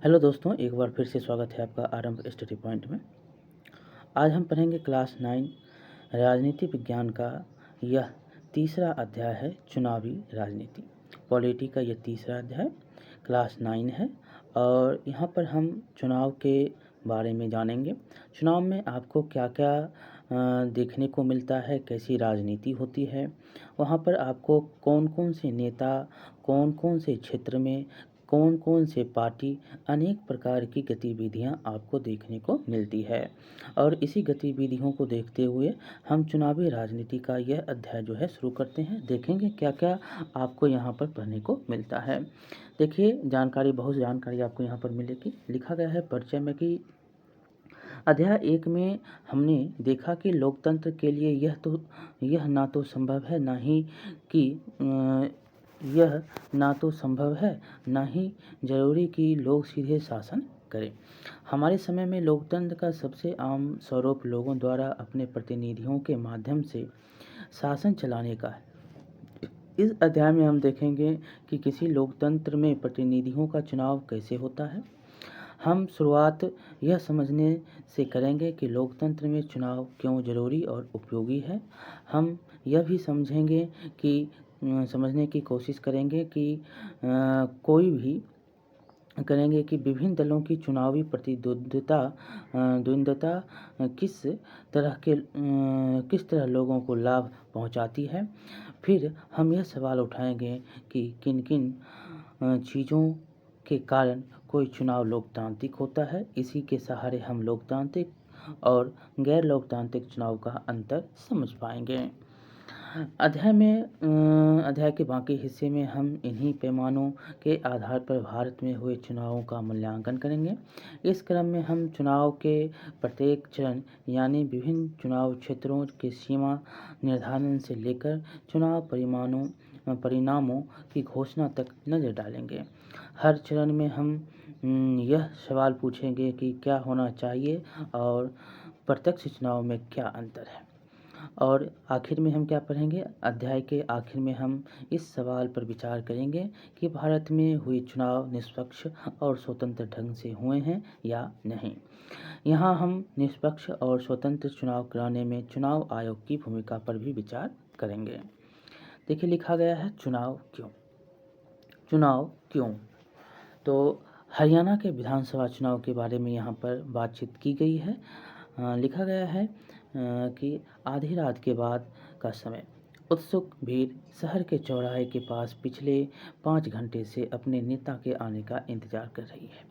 Hello दोस्तों, एक बार फिर से स्वागत है आपका आरंभ स्टडी पॉइंट में। आज हम पढ़ेंगे क्लास 9 राजनीति विज्ञान का यह तीसरा अध्याय है, चुनावी राजनीति। पॉलिटी का यह तीसरा अध्याय क्लास 9 है और यहाँ पर हम चुनाव के बारे में जानेंगे। चुनाव में आपको क्या क्या देखने को मिलता है, कैसी राजनीति होती है, वहाँ पर आपको कौन कौन से नेता, कौन कौन से क्षेत्र में, कौन कौन से पार्टी, अनेक प्रकार की गतिविधियां आपको देखने को मिलती है। और इसी गतिविधियों को देखते हुए हम चुनावी राजनीति का यह अध्याय जो है शुरू करते हैं। देखेंगे क्या क्या आपको यहाँ पर पढ़ने को मिलता है। देखिए, बहुत जानकारी आपको यहाँ पर मिलेगी। लिखा गया है परिचय में कि अध्याय 1 में हमने देखा कि लोकतंत्र के लिए यह ना तो संभव है ना ही कि यह ना तो संभव है ना ही जरूरी कि लोग सीधे शासन करें। हमारे समय में लोकतंत्र का सबसे आम स्वरूप लोगों द्वारा अपने प्रतिनिधियों के माध्यम से शासन चलाने का है। इस अध्याय में हम देखेंगे कि किसी लोकतंत्र में प्रतिनिधियों का चुनाव कैसे होता है। हम शुरुआत यह समझने से करेंगे कि लोकतंत्र में चुनाव क्यों जरूरी और उपयोगी है। हम यह भी समझने की कोशिश करेंगे कि विभिन्न दलों की चुनावी द्वंद्वता किस तरह लोगों को लाभ पहुंचाती है। फिर हम यह सवाल उठाएंगे कि किन किन चीज़ों के कारण कोई चुनाव लोकतांत्रिक होता है। इसी के सहारे हम लोकतांत्रिक और गैर लोकतांत्रिक चुनाव का अंतर समझ पाएंगे। अध्याय के बाकी हिस्से में हम इन्हीं पैमानों के आधार पर भारत में हुए चुनावों का मूल्यांकन करेंगे। इस क्रम में हम चुनाव के प्रत्येक चरण यानी विभिन्न चुनाव क्षेत्रों के सीमा निर्धारण से लेकर चुनाव परिणामों की घोषणा तक नज़र डालेंगे। हर चरण में हम यह सवाल पूछेंगे कि क्या होना चाहिए और प्रत्यक्ष चुनाव में क्या अंतर है। और आखिर में हम क्या पढ़ेंगे? अध्याय के आखिर में हम इस सवाल पर विचार करेंगे कि भारत में हुए चुनाव निष्पक्ष और स्वतंत्र ढंग से हुए हैं या नहीं। यहाँ हम निष्पक्ष और स्वतंत्र चुनाव कराने में चुनाव आयोग की भूमिका पर भी विचार करेंगे। देखिए, लिखा गया है चुनाव क्यों। तो हरियाणा के विधानसभा चुनाव के बारे में यहाँ पर बातचीत की गई है। लिखा गया है कि आधी रात के बाद का समय, उत्सुक भीड़ शहर के चौराहे के पास पिछले 5 घंटे से अपने नेता के आने का इंतजार कर रही है।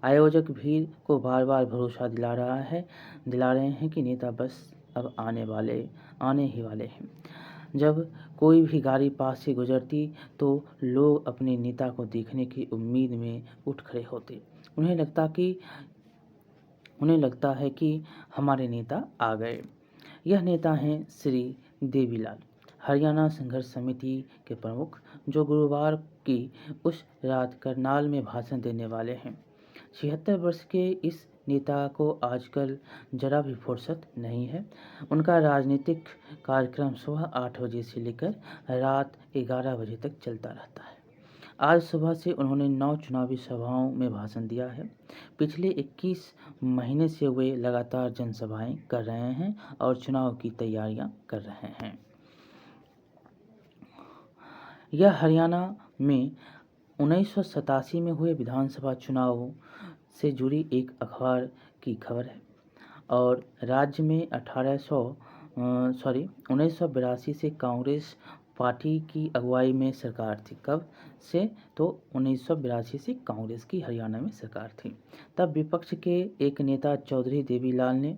आयोजक भीड़ को बार बार भरोसा दिला रहे हैं कि नेता बस अब आने ही वाले हैं। जब कोई भी गाड़ी पास से गुजरती तो लोग अपने नेता को देखने की उम्मीद में उठ खड़े होते। उन्हें लगता है कि हमारे नेता आ गए। यह नेता हैं श्री देवीलाल, हरियाणा संघर्ष समिति के प्रमुख, जो गुरुवार की उस रात करनाल में भाषण देने वाले हैं। 76 वर्ष के इस नेता को आजकल जरा भी फुर्सत नहीं है। उनका राजनीतिक कार्यक्रम सुबह 8 बजे से लेकर रात 11 बजे तक चलता रहता है। आज सुबह से उन्होंने 9 चुनावी सभाओं में भाषण दिया है। पिछले 21 महीने से वे लगातार जनसभाएं कर रहे हैं और चुनाव की तैयारियां कर रहे हैं। यह हरियाणा में 1987 में हुए विधानसभा चुनाव से जुड़ी एक अखबार की खबर है और राज्य में 1982 से कांग्रेस पार्टी की अगुवाई में सरकार थी। कब से? तो 1982 से कांग्रेस की हरियाणा में सरकार थी। तब विपक्ष के एक नेता चौधरी देवीलाल ने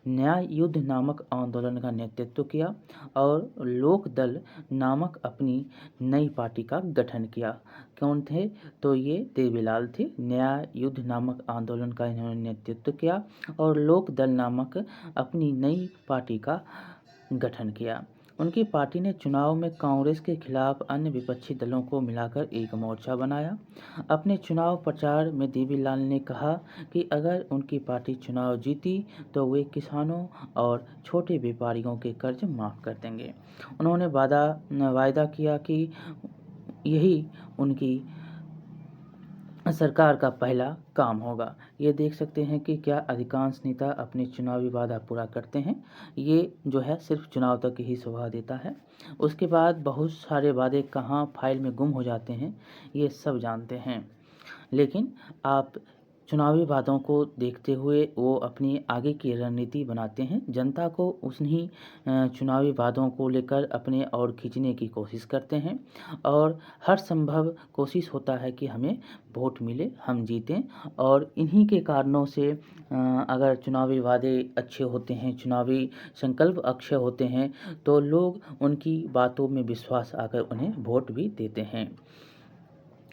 न्याय युद्ध नामक आंदोलन का नेतृत्व किया और लोक दल नामक अपनी नई पार्टी का गठन किया। कौन थे? तो ये देवीलाल थे। न्याय युद्ध नामक आंदोलन का इन्होंने नेतृत्व किया और लोक दल नामक अपनी नई पार्टी का गठन किया। उनकी पार्टी ने चुनाव में कांग्रेस के खिलाफ अन्य विपक्षी दलों को मिलाकर एक मोर्चा बनाया। अपने चुनाव प्रचार में देवीलाल ने कहा कि अगर उनकी पार्टी चुनाव जीती तो वे किसानों और छोटे व्यापारियों के कर्ज माफ़ कर देंगे। उन्होंने वायदा किया कि यही उनकी सरकार का पहला काम होगा। ये देख सकते हैं कि क्या अधिकांश नेता अपने चुनावी वादा पूरा करते हैं। ये जो है सिर्फ चुनाव तक ही शोभा देता है। उसके बाद बहुत सारे वादे कहाँ फाइल में गुम हो जाते हैं, ये सब जानते हैं। लेकिन आप चुनावी वादों को देखते हुए वो अपनी आगे की रणनीति बनाते हैं। जनता को उन्हीं चुनावी वादों को लेकर अपने और खींचने की कोशिश करते हैं और हर संभव कोशिश होता है कि हमें वोट मिले, हम जीतें। और इन्हीं के कारणों से अगर चुनावी वादे अच्छे होते हैं, चुनावी संकल्प अच्छे होते हैं, तो लोग उनकी बातों में विश्वास आकर उन्हें वोट भी देते हैं।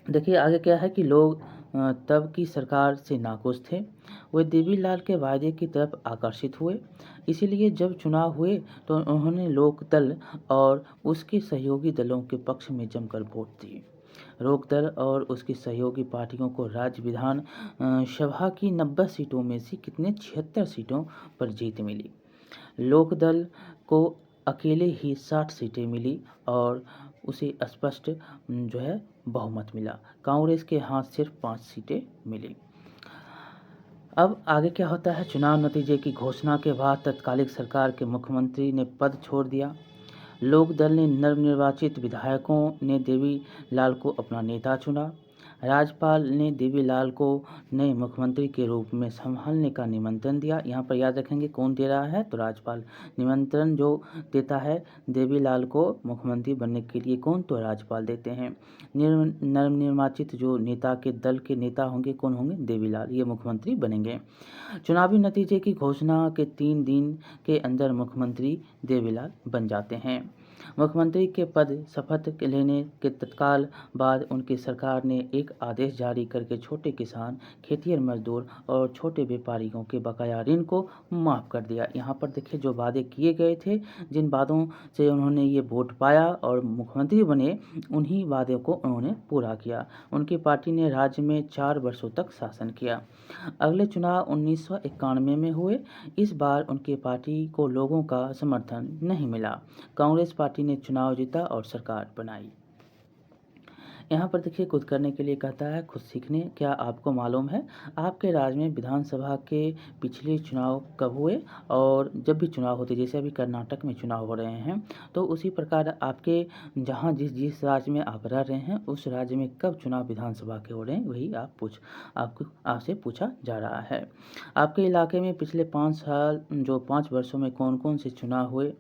देखिए आगे क्या है कि लोग तब की सरकार से नाखुश थे। वे देवीलाल के वायदे की तरफ आकर्षित हुए। इसीलिए जब चुनाव हुए तो उन्होंने लोकदल और उसके सहयोगी दलों के पक्ष में जमकर वोट दिए। लोकदल और उसकी सहयोगी पार्टियों को राज्य विधान सभा की 90 सीटों में से कितने 76 सीटों पर जीत मिली। लोकदल को अकेले ही 60 सीटें मिली और उसे स्पष्ट जो है बहुमत मिला। कांग्रेस के हाथ सिर्फ 5 सीटें मिली। अब आगे क्या होता है, चुनाव नतीजे की घोषणा के बाद तत्कालिक सरकार के मुख्यमंत्री ने पद छोड़ दिया। लोकदल ने नवनिर्वाचित विधायकों ने देवीलाल को अपना नेता चुना। राज्यपाल ने देवीलाल को नए मुख्यमंत्री के रूप में संभालने का निमंत्रण दिया। यहाँ पर याद रखेंगे कौन दे रहा है, तो राज्यपाल निमंत्रण जो देता है देवीलाल को मुख्यमंत्री बनने के लिए, कौन, तो राज्यपाल देते हैं। नवनिर्वाचित जो नेता के दल के नेता होंगे कौन होंगे, देवीलाल, ये मुख्यमंत्री बनेंगे। चुनावी नतीजे की घोषणा के 3 दिन के अंदर मुख्यमंत्री देवीलाल बन जाते हैं। मुख्यमंत्री के पद शपथ लेने के तत्काल बाद उनकी सरकार ने एक आदेश जारी करके छोटे किसान, खेतिहर मजदूर और छोटे व्यापारियों के बकाया ऋण को माफ़ कर दिया। यहाँ पर देखिए जो वादे किए गए थे, जिन वादों से उन्होंने ये वोट पाया और मुख्यमंत्री बने, उन्हीं वादे को उन्होंने पूरा किया। उनकी पार्टी ने राज्य में 4 वर्षों तक शासन किया। अगले चुनाव 1991 में हुए। इस बार उनकी पार्टी को लोगों का समर्थन नहीं मिला। कांग्रेस पार्टी ने चुनाव जीता और सरकार बनाई। यहाँ पर देखिए खुद करने के लिए कहता है, खुद सीखने। क्या आपको मालूम है आपके राज्य में विधानसभा के पिछले चुनाव कब हुए? और जब भी चुनाव होते, जैसे अभी कर्नाटक में चुनाव हो रहे हैं, तो उसी प्रकार आपके जहाँ जिस जिस राज्य में आप रह रहे हैं उस राज्य में कब चुनाव विधानसभा के हो रहे हैं, वही आपसे पूछा जा रहा है। आपके इलाके में पिछले 5 वर्षों में कौन कौन से चुनाव हुए?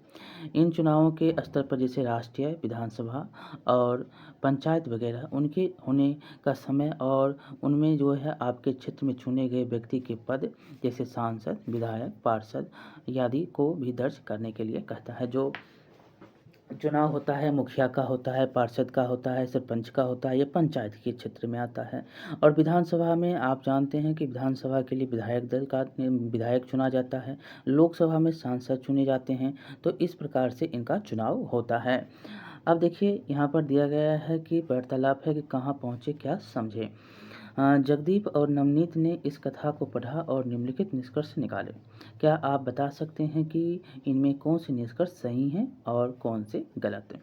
इन चुनावों के स्तर पर जैसे राष्ट्रीय विधानसभा और पंचायत वगैरह, उनके होने का समय और उनमें जो है आपके क्षेत्र में चुने गए व्यक्ति के पद जैसे सांसद, विधायक, पार्षद आदि को भी दर्ज करने के लिए कहता है। जो चुनाव होता है मुखिया का होता है, पार्षद का होता है, सरपंच का होता है, ये पंचायत के क्षेत्र में आता है। और विधानसभा में आप जानते हैं कि विधानसभा के लिए विधायक दल का विधायक चुना जाता है, लोकसभा में सांसद चुने जाते हैं। तो इस प्रकार से इनका चुनाव होता है। अब देखिए यहाँ पर दिया गया है कि वार्तालाप है कि कहाँ पहुँचे क्या समझे। जगदीप और नवनीत ने इस कथा को पढ़ा और निम्नलिखित निष्कर्ष निकाले। क्या आप बता सकते हैं कि इनमें कौन से निष्कर्ष सही हैं और कौन से गलत?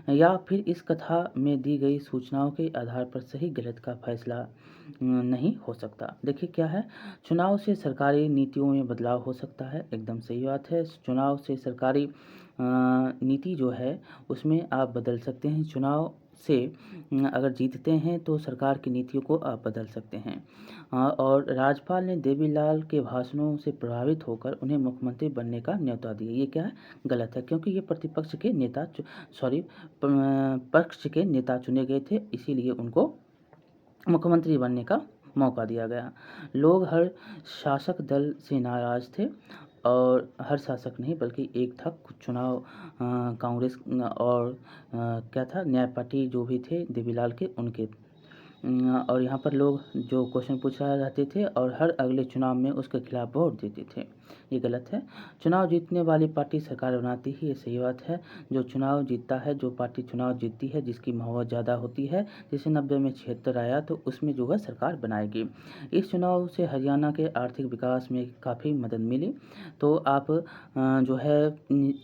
या फिर इस कथा में दी गई सूचनाओं के आधार पर सही गलत का फैसला नहीं हो सकता। देखिए क्या है, चुनाव से सरकारी नीतियों में बदलाव हो सकता है, एकदम सही बात है। चुनाव से सरकारी नीति जो है उसमें आप बदल सकते हैं। चुनाव से अगर जीतते हैं तो सरकार की नीतियों को आप बदल सकते हैं। और राज्यपाल ने देवीलाल के भाषणों से प्रभावित होकर उन्हें मुख्यमंत्री बनने का न्योता दिया। ये क्या है, गलत है, क्योंकि ये प्रतिपक्ष के नेता पक्ष के नेता चुने गए थे, इसीलिए उनको मुख्यमंत्री बनने का मौका दिया गया। लोग हर शासक दल से नाराज थे और हर शासक नहीं बल्कि एक था चुनाव कांग्रेस और क्या था, न्याय पार्टी जो भी थे देवीलाल के, उनके। और यहाँ पर लोग जो क्वेश्चन पूछ रहे रहते थे और हर अगले चुनाव में उसके खिलाफ वोट देते थे, ये गलत है। चुनाव जीतने वाली पार्टी सरकार बनाती है, ये सही बात है। जो चुनाव जीतता है, जो पार्टी चुनाव जीतती है, जिसकी मोहब्बत ज़्यादा होती है, जैसे 90 में 76 आया तो उसमें जो है सरकार बनाएगी। इस चुनाव से हरियाणा के आर्थिक विकास में काफ़ी मदद मिली। तो आप जो है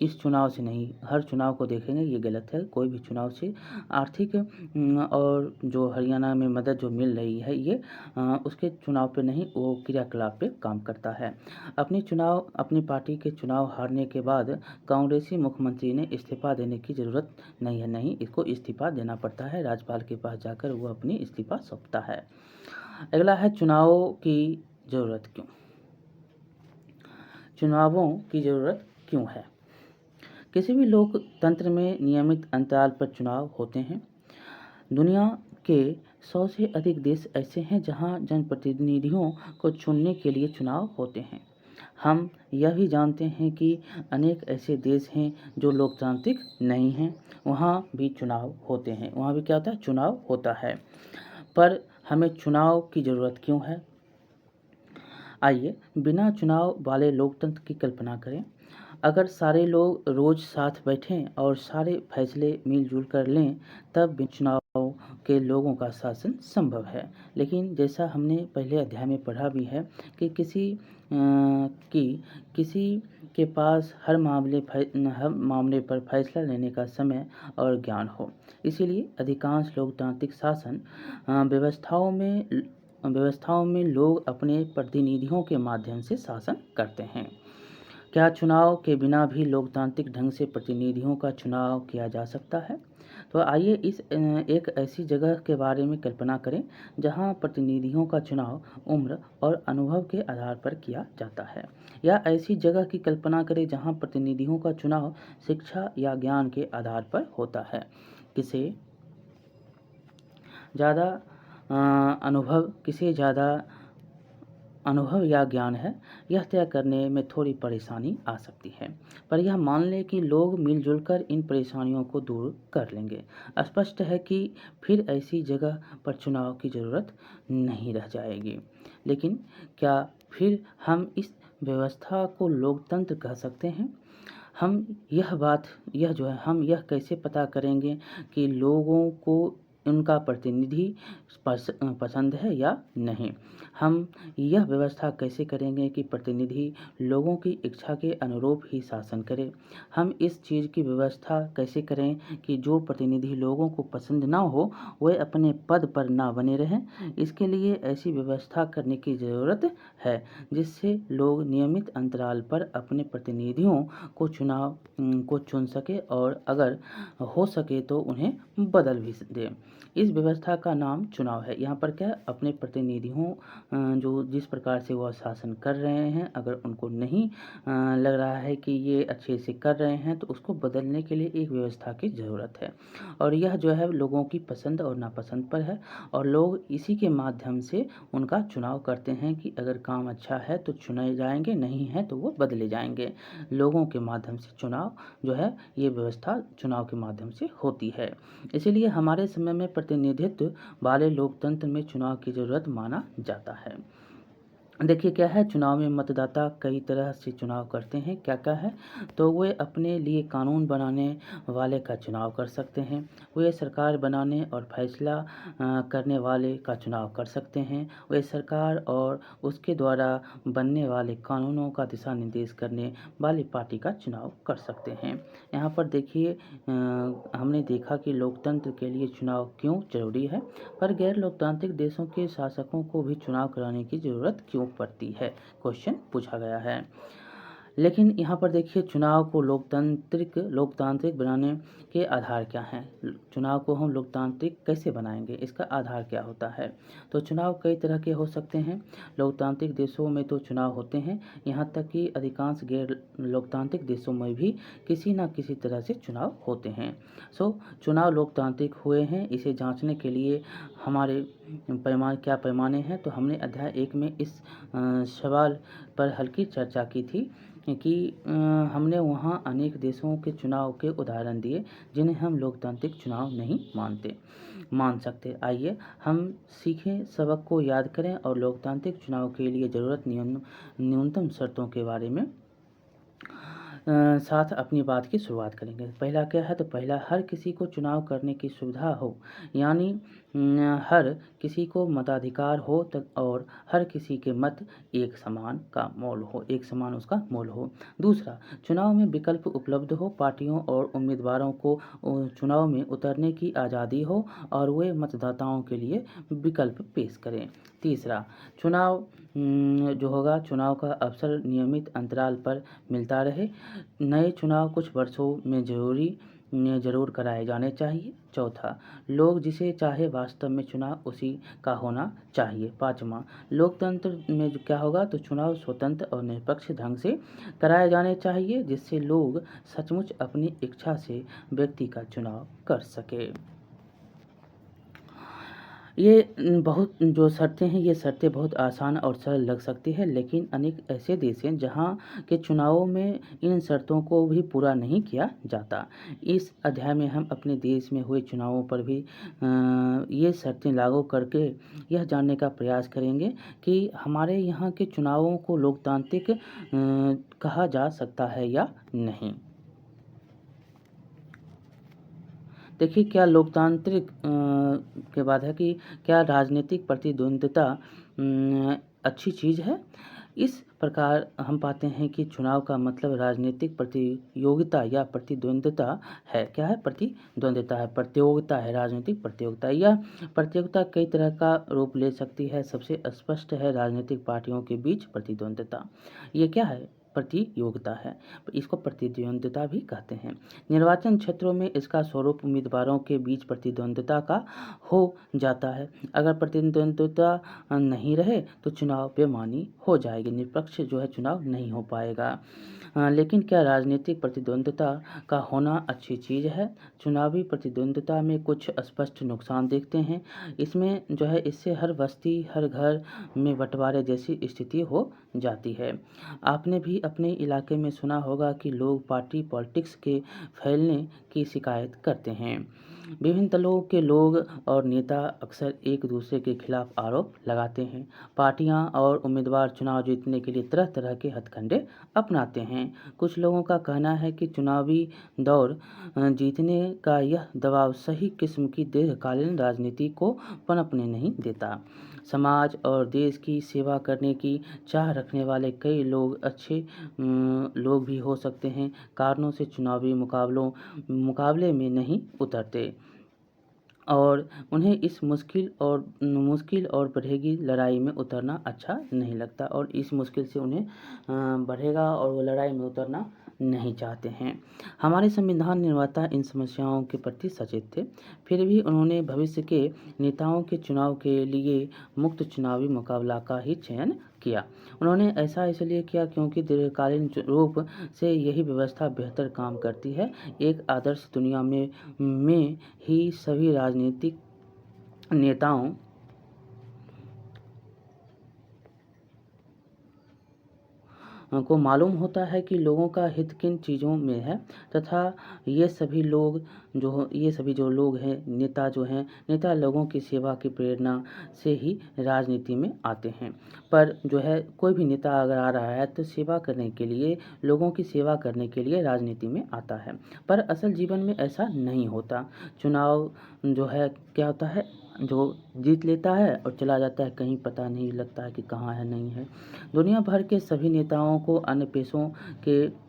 इस चुनाव से नहीं, हर चुनाव को देखेंगे, ये गलत है। कोई भी चुनाव से आर्थिक और जो हरियाणा में हमें मदद जो मिल रही है ये उसके चुनाव पे नहीं, वो क्रियाकलाप पे काम करता है। अपनी पार्टी के चुनाव हारने के बाद कांग्रेसी मुख्यमंत्री ने इस्तीफा देने की ज़रूरत नहीं है, नहीं इसको इस्तीफा देना पड़ता है, राज्यपाल के पास जाकर वो अपनी इस्तीफा सौंपता है। अगला है चुनावों की ज़रूरत क्यों। चुनावों की ज़रूरत क्यों है। किसी भी लोकतंत्र में नियमित अंतराल पर चुनाव होते हैं। दुनिया के 100 से अधिक देश ऐसे हैं जहां जनप्रतिनिधियों को चुनने के लिए चुनाव होते हैं। हम यह भी जानते हैं कि अनेक ऐसे देश हैं जो लोकतांत्रिक नहीं हैं, वहाँ भी चुनाव होते हैं, वहाँ भी क्या होता है, चुनाव होता है। पर हमें चुनाव की ज़रूरत क्यों है। आइए बिना चुनाव वाले लोकतंत्र की कल्पना करें। अगर सारे लोग रोज़ साथ बैठें और सारे फैसले मिलजुल कर लें, तब बिना चुनाव के लोगों का शासन संभव है। लेकिन जैसा हमने पहले अध्याय में पढ़ा भी है कि किसी के पास हर मामले पर फैसला लेने का समय और ज्ञान हो। इसीलिए अधिकांश लोकतांत्रिक शासन व्यवस्थाओं में लोग अपने प्रतिनिधियों के माध्यम से शासन करते हैं। क्या चुनाव के बिना भी लोकतांत्रिक ढंग से प्रतिनिधियों का चुनाव किया जा सकता है। तो आइए एक ऐसी जगह के बारे में कल्पना करें जहां प्रतिनिधियों का चुनाव उम्र और अनुभव के आधार पर किया जाता है, या ऐसी जगह की कल्पना करें जहां प्रतिनिधियों का चुनाव शिक्षा या ज्ञान के आधार पर होता है। किसे ज़्यादा अनुभव या ज्ञान है, यह तय करने में थोड़ी परेशानी आ सकती है, पर यह मान लें कि लोग मिलजुल कर इन परेशानियों को दूर कर लेंगे। स्पष्ट है कि फिर ऐसी जगह पर चुनाव की ज़रूरत नहीं रह जाएगी। लेकिन क्या फिर हम इस व्यवस्था को लोकतंत्र कह सकते हैं। हम यह कैसे पता करेंगे कि लोगों को उनका प्रतिनिधि पसंद है या नहीं। हम यह व्यवस्था कैसे करेंगे कि प्रतिनिधि लोगों की इच्छा के अनुरूप ही शासन करे। हम इस चीज़ की व्यवस्था कैसे करें कि जो प्रतिनिधि लोगों को पसंद ना हो वह अपने पद पर ना बने रहें। इसके लिए ऐसी व्यवस्था करने की ज़रूरत है जिससे लोग नियमित अंतराल पर अपने प्रतिनिधियों को चुन सके और अगर हो सके तो उन्हें बदल भी दे। इस व्यवस्था का नाम चुनाव है। यहाँ पर क्या, अपने प्रतिनिधियों जो जिस प्रकार से वह शासन कर रहे हैं, अगर उनको नहीं लग रहा है कि ये अच्छे से कर रहे हैं तो उसको बदलने के लिए एक व्यवस्था की ज़रूरत है। और यह जो है लोगों की पसंद और नापसंद पर है, और लोग इसी के माध्यम से उनका चुनाव करते हैं कि अगर काम अच्छा है तो चुने जाएंगे, नहीं है तो वो बदले जाएंगे। लोगों के माध्यम से चुनाव जो है, ये व्यवस्था चुनाव के माध्यम से होती है। इसीलिए हमारे समय में प्रतिनिधित्व वाले लोकतंत्र में चुनाव की ज़रूरत माना जाता है। देखिए क्या है, चुनाव में मतदाता कई तरह से चुनाव करते हैं। क्या क्या है, तो वे अपने लिए कानून बनाने वाले का चुनाव कर सकते हैं, वे सरकार बनाने और फैसला करने वाले का चुनाव कर सकते हैं, वे सरकार और उसके द्वारा बनने वाले कानूनों का दिशा निर्देश करने वाली पार्टी का चुनाव कर सकते हैं। यहाँ पर देखिए हमने देखा कि लोकतंत्र के लिए चुनाव क्यों जरूरी है, पर गैर लोकतांत्रिक देशों के शासकों को भी चुनाव कराने की ज़रूरत क्यों पड़ती है, क्वेश्चन पूछा गया है। लेकिन यहाँ पर देखिए चुनाव को लोकतांत्रिक बनाने के आधार क्या हैं। चुनाव को हम लोकतांत्रिक कैसे बनाएंगे, इसका आधार क्या होता है। तो चुनाव कई तरह के हो सकते हैं। लोकतांत्रिक देशों में तो चुनाव होते हैं, यहाँ तक कि अधिकांश गैर लोकतांत्रिक देशों में भी किसी न किसी तरह से चुनाव होते हैं। चुनाव लोकतांत्रिक हुए हैं, इसे जांचने के लिए हमारे क्या पैमाने हैं। तो हमने अध्याय 1 में इस सवाल पर हल्की चर्चा की थी कि हमने वहाँ अनेक देशों के चुनाव के उदाहरण दिए जिन्हें हम लोकतांत्रिक चुनाव नहीं मान सकते। आइए हम सीखें, सबक को याद करें और लोकतांत्रिक चुनाव के लिए ज़रूरत न्यूनतम शर्तों के बारे में साथ अपनी बात की शुरुआत करेंगे। पहला क्या है, तो पहला, हर किसी को चुनाव करने की सुविधा हो, यानी हर किसी को मताधिकार हो और हर किसी के मत एक समान उसका मोल हो। दूसरा, चुनाव में विकल्प उपलब्ध हो, पार्टियों और उम्मीदवारों को चुनाव में उतरने की आज़ादी हो और वे मतदाताओं के लिए विकल्प पेश करें। तीसरा, चुनाव चुनाव का अवसर नियमित अंतराल पर मिलता रहे। नए चुनाव कुछ वर्षों में ज़रूर कराए जाने चाहिए। चौथा, लोग जिसे चाहे वास्तव में चुनाव उसी का होना चाहिए। पाँचवां, लोकतंत्र में जो क्या होगा तो चुनाव स्वतंत्र और निष्पक्ष ढंग से कराए जाने चाहिए, जिससे लोग सचमुच अपनी इच्छा से व्यक्ति का चुनाव कर सके। ये बहुत जो शर्तें हैं, ये शर्तें बहुत आसान और सरल लग सकती है, लेकिन अनेक ऐसे देश हैं जहाँ के चुनावों में इन शर्तों को भी पूरा नहीं किया जाता। इस अध्याय में हम अपने देश में हुए चुनावों पर भी ये शर्तें लागू करके यह जानने का प्रयास करेंगे कि हमारे यहाँ के चुनावों को लोकतांत्रिक कहा जा सकता है या नहीं। देखिए, क्या लोकतांत्रिक के बाद है कि क्या राजनीतिक प्रतिद्वंद्विता अच्छी चीज़ है। इस प्रकार हम पाते हैं कि चुनाव का मतलब राजनीतिक प्रतियोगिता या प्रतिद्वंद्विता है। क्या है? प्रतिद्वंद्विता है, प्रतियोगिता है, राजनीतिक प्रतियोगिता। यह प्रतियोगिता कई तरह का रूप ले सकती है। सबसे स्पष्ट है राजनीतिक पार्टियों के बीच प्रतिद्वंद्विता। ये क्या है? प्रतियोगिता है। इसको प्रतिद्वंद्विता भी कहते हैं। निर्वाचन क्षेत्रों में इसका स्वरूप उम्मीदवारों के बीच प्रतिद्वंद्विता का हो जाता है। अगर प्रतिद्वंद्विता नहीं रहे तो चुनाव बेमानी हो जाएगी, निष्पक्ष चुनाव नहीं हो पाएगा। लेकिन क्या राजनीतिक प्रतिद्वंद्विता का होना अच्छी चीज़ है? चुनावी प्रतिद्वंद्विता में कुछ स्पष्ट नुकसान देखते हैं। इसमें इससे हर बस्ती, हर घर में बंटवारे जैसी स्थिति हो जाती है। आपने भी अपने इलाके में सुना होगा कि लोग पार्टी पॉलिटिक्स के फैलने की शिकायत करते हैं। विभिन्न दलों के लोग और नेता अक्सर एक दूसरे के खिलाफ आरोप लगाते हैं। पार्टियां और उम्मीदवार चुनाव जीतने के लिए तरह तरह के हथकंडे अपनाते हैं। कुछ लोगों का कहना है कि चुनावी दौर जीतने का यह दबाव सही किस्म की दीर्घकालीन राजनीति को पनपने नहीं देता। समाज और देश की सेवा करने की चाह रखने वाले कई लोग अच्छे लोग भी हो सकते हैं, कारणों से चुनावी मुकाबले में नहीं उतरते और उन्हें इस मुश्किल और बढ़ेगी लड़ाई में उतरना अच्छा नहीं लगता और इस मुश्किल से उन्हें बढ़ेगा और वो लड़ाई में उतरना नहीं चाहते हैं। हमारे संविधान निर्माता इन समस्याओं के प्रति सचेत थे, फिर भी उन्होंने भविष्य के नेताओं के चुनाव के लिए मुक्त चुनावी मुकाबला का ही चयन किया। उन्होंने ऐसा इसलिए किया क्योंकि दीर्घकालीन रूप से यही व्यवस्था बेहतर काम करती है। एक आदर्श दुनिया में ही सभी राजनीतिक नेताओं को मालूम होता है कि लोगों का हित किन चीज़ों में है तथा ये सभी जो लोग हैं, नेता लोगों की सेवा की प्रेरणा से ही राजनीति में आते हैं। पर कोई भी नेता अगर आ रहा है तो सेवा करने के लिए, लोगों की सेवा करने के लिए राजनीति में आता है। पर असल जीवन में ऐसा नहीं होता। चुनाव क्या होता है, जो जीत लेता है और चला जाता है, कहीं पता नहीं लगता है कि कहाँ है नहीं है। दुनिया भर के सभी नेताओं को अन्य पेशों के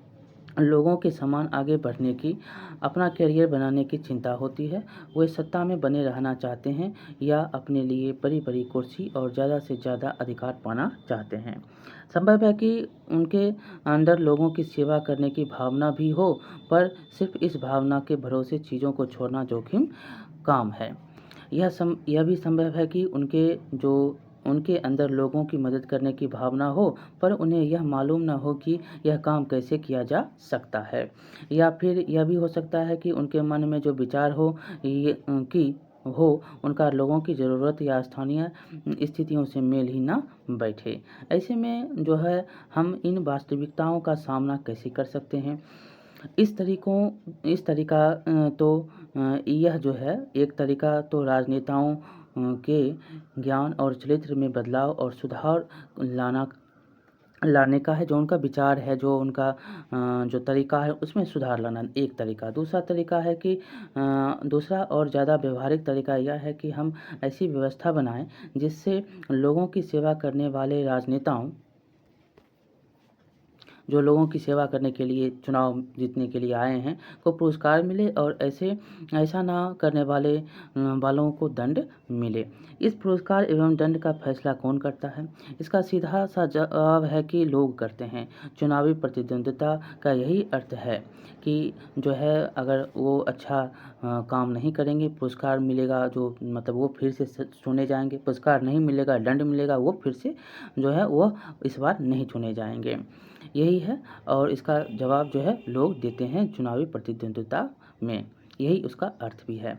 लोगों के समान आगे बढ़ने की, अपना करियर बनाने की चिंता होती है। वे सत्ता में बने रहना चाहते हैं या अपने लिए बड़ी बड़ी कुर्सी और ज़्यादा से ज़्यादा अधिकार पाना चाहते हैं। संभव है कि उनके अंदर लोगों की सेवा करने की भावना भी हो, पर सिर्फ इस भावना के भरोसे चीज़ों को छोड़ना जोखिम काम है। यह भी संभव है कि उनके अंदर लोगों की मदद करने की भावना हो, पर उन्हें यह मालूम न हो कि यह काम कैसे किया जा सकता है। या फिर यह भी हो सकता है कि उनके मन में जो विचार हो उनका लोगों की ज़रूरत या स्थानीय स्थितियों से मेल ही ना बैठे। ऐसे में हम इन वास्तविकताओं का सामना कैसे कर सकते हैं? इस तरीका एक तरीका तो राजनेताओं के ज्ञान और चरित्र में बदलाव और सुधार लाना लाने का है, जो उनका विचार है, जो उनका जो तरीका है उसमें सुधार लाना एक तरीका। दूसरा तरीका है कि दूसरा और ज़्यादा व्यवहारिक तरीका यह है कि हम ऐसी व्यवस्था बनाएँ जिससे लोगों की सेवा करने वाले राजनेताओं, जो लोगों की सेवा करने के लिए चुनाव जीतने के लिए आए हैं, को पुरस्कार मिले और ऐसा ना करने वालों को दंड मिले। इस पुरस्कार एवं दंड का फैसला कौन करता है? इसका सीधा सा जवाब है कि लोग करते हैं। चुनावी प्रतिद्वंद्विता का यही अर्थ है कि जो है, अगर वो अच्छा काम नहीं करेंगे, पुरस्कार मिलेगा, जो मतलब वो फिर से चुने जाएंगे। पुरस्कार नहीं मिलेगा, दंड मिलेगा, वो फिर से जो है वो इस बार नहीं चुने जाएंगे। यही है, और इसका जवाब जो है लोग देते हैं चुनावी प्रतिद्वंद्विता में। यही उसका अर्थ भी है।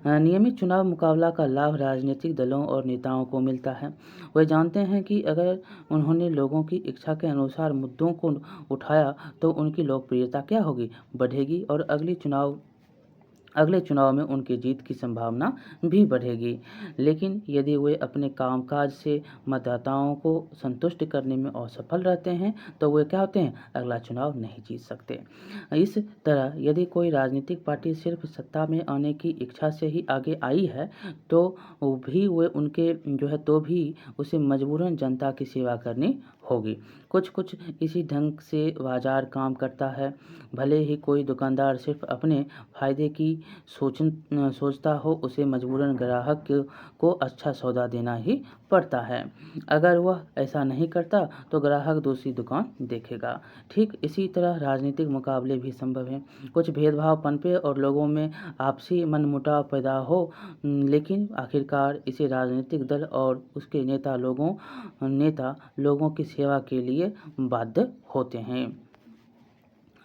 नियमित चुनाव मुकाबला का लाभ राजनीतिक दलों और नेताओं को मिलता है। वे जानते हैं कि अगर उन्होंने लोगों की इच्छा के अनुसार मुद्दों को उठाया तो उनकी लोकप्रियता क्या होगी, बढ़ेगी, और अगले चुनाव में उनकी जीत की संभावना भी बढ़ेगी। लेकिन यदि वे अपने कामकाज से मतदाताओं को संतुष्ट करने में असफल रहते हैं तो वे क्या होते हैं, अगला चुनाव नहीं जीत सकते। इस तरह यदि कोई राजनीतिक पार्टी सिर्फ सत्ता में आने की इच्छा से ही आगे आई है तो भी उसे मजबूरन जनता की सेवा करनी होगी। कुछ इसी ढंग से बाजार काम करता है। भले ही कोई दुकानदार सिर्फ अपने फायदे की सोचता हो, उसे मजबूरन ग्राहक को अच्छा सौदा देना ही पड़ता है। अगर वह ऐसा नहीं करता तो ग्राहक दूसरी दुकान देखेगा। ठीक इसी तरह राजनीतिक मुकाबले भी संभव हैं। कुछ भेदभाव पनपे और लोगों में आपसी मनमुटाव पैदा हो, लेकिन आखिरकार इसे राजनीतिक दल और उसके नेता लोगों की सेवा के लिए बाध्य होते हैं।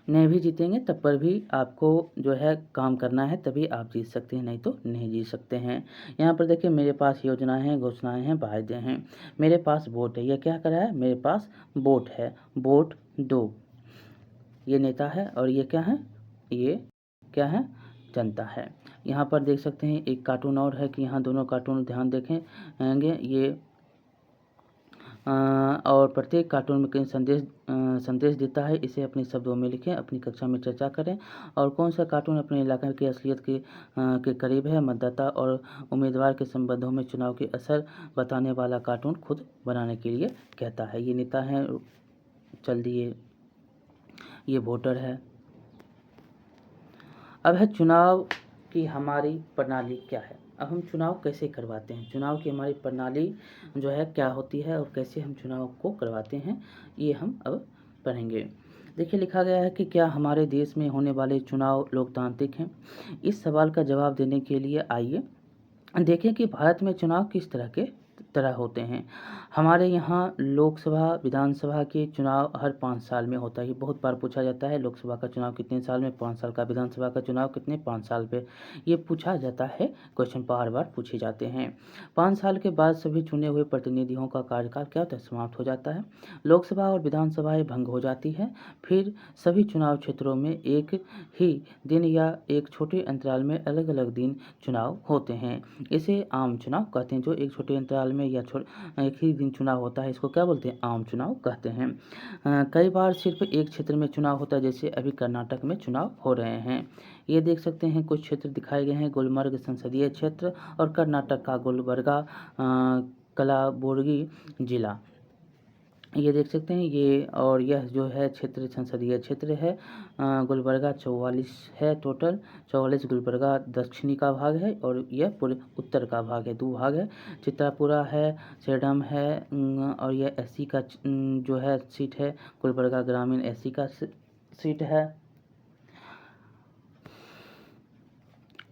नहीं भी जीतेंगे तब पर भी आपको जो है काम करना है, तभी आप जीत सकते हैं, नहीं तो नहीं जीत सकते हैं। यहाँ पर देखिए, मेरे पास योजनाएं हैं, घोषणाएं हैं, वायदे हैं। मेरे पास वोट है। यह क्या करा है, मेरे पास वोट है। वोट दो। ये नेता है और ये क्या है, ये क्या है, जनता है। यहाँ पर देख सकते हैं एक कार्टून और है कि यहाँ दोनों कार्टून ध्यान देखेंगे, ये और प्रत्येक कार्टून में कई संदेश देता है। इसे अपने शब्दों में लिखें, अपनी कक्षा में चर्चा करें। और कौन सा कार्टून अपने इलाके की असलियत के करीब है, मतदाता और उम्मीदवार के संबंधों में चुनाव के असर बताने वाला कार्टून खुद बनाने के लिए कहता है। ये नेता है, चल दिए, ये वोटर है। अब है चुनाव की हमारी प्रणाली क्या है। अब हम चुनाव कैसे करवाते हैं, चुनाव की हमारी प्रणाली जो है क्या होती है और कैसे हम चुनाव को करवाते हैं, ये हम अब पढ़ेंगे। देखिए, लिखा गया है कि क्या हमारे देश में होने वाले चुनाव लोकतांत्रिक हैं। इस सवाल का जवाब देने के लिए आइए देखें कि भारत में चुनाव किस तरह होते हैं। हमारे यहाँ लोकसभा विधानसभा के चुनाव हर 5 साल में होता है। बहुत बार पूछा जाता है, लोकसभा का चुनाव कितने साल में, 5 साल का। विधानसभा का चुनाव कितने, 5 साल पे। ये पूछा जाता है, क्वेश्चन बार बार पूछे जाते हैं। 5 साल के बाद सभी चुने हुए प्रतिनिधियों का कार्यकाल क्या होता है, समाप्त हो जाता है। लोकसभा और विधानसभाएं भंग हो जाती है। फिर सभी चुनाव क्षेत्रों में एक ही दिन या एक छोटे अंतराल में अलग अलग दिन चुनाव होते हैं। इसे आम चुनाव कहते हैं। जो एक छोटे अंतराल में या एक ही दिन चुनाव होता है, इसको क्या बोलते हैं, आम चुनाव कहते हैं। कई बार सिर्फ एक क्षेत्र में चुनाव होता है, जैसे अभी कर्नाटक में चुनाव हो रहे हैं। ये देख सकते हैं कुछ क्षेत्र दिखाए गए हैं, गुलमर्ग संसदीय क्षेत्र और कर्नाटक का गुलबर्गा कलाबुर्गी जिला। ये देख सकते हैं, ये और यह जो है क्षेत्र संसदीय क्षेत्र है। गुलबर्गा 44 है, टोटल 44 गुलबर्गा दक्षिणी का भाग है और यह पूरे उत्तर का भाग है, 2 भाग है। चित्रापुरा है, सेडम है, और यह एससी का जो है सीट है, गुलबर्गा ग्रामीण एससी का सीट है।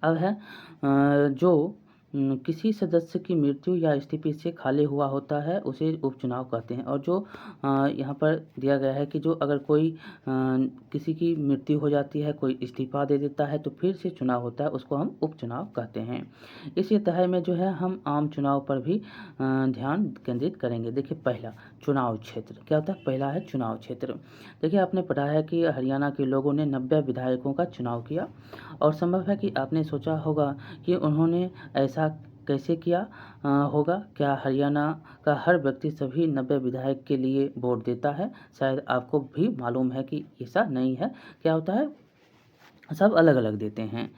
अब है जो किसी सदस्य की मृत्यु या इस्तीफे से खाली हुआ होता है उसे उपचुनाव कहते हैं। और जो यहाँ पर दिया गया है कि जो अगर कोई किसी की मृत्यु हो जाती है, कोई इस्तीफा दे देता है तो फिर से चुनाव होता है, उसको हम उपचुनाव कहते हैं। इसी तह में जो है हम आम चुनाव पर भी ध्यान केंद्रित करेंगे। देखिए, पहला चुनाव क्षेत्र क्या होता है, पहला है चुनाव क्षेत्र। देखिए, आपने पढ़ा है कि हरियाणा के लोगों ने 90 विधायकों का चुनाव किया और संभव है कि आपने सोचा होगा कि उन्होंने ऐसा कैसे किया होगा? क्या हरियाणा का हर व्यक्ति सभी 90 विधायक के लिए वोट देता है? शायद आपको भी मालूम है कि ऐसा नहीं है। क्या होता है, सब अलग-अलग देते हैं।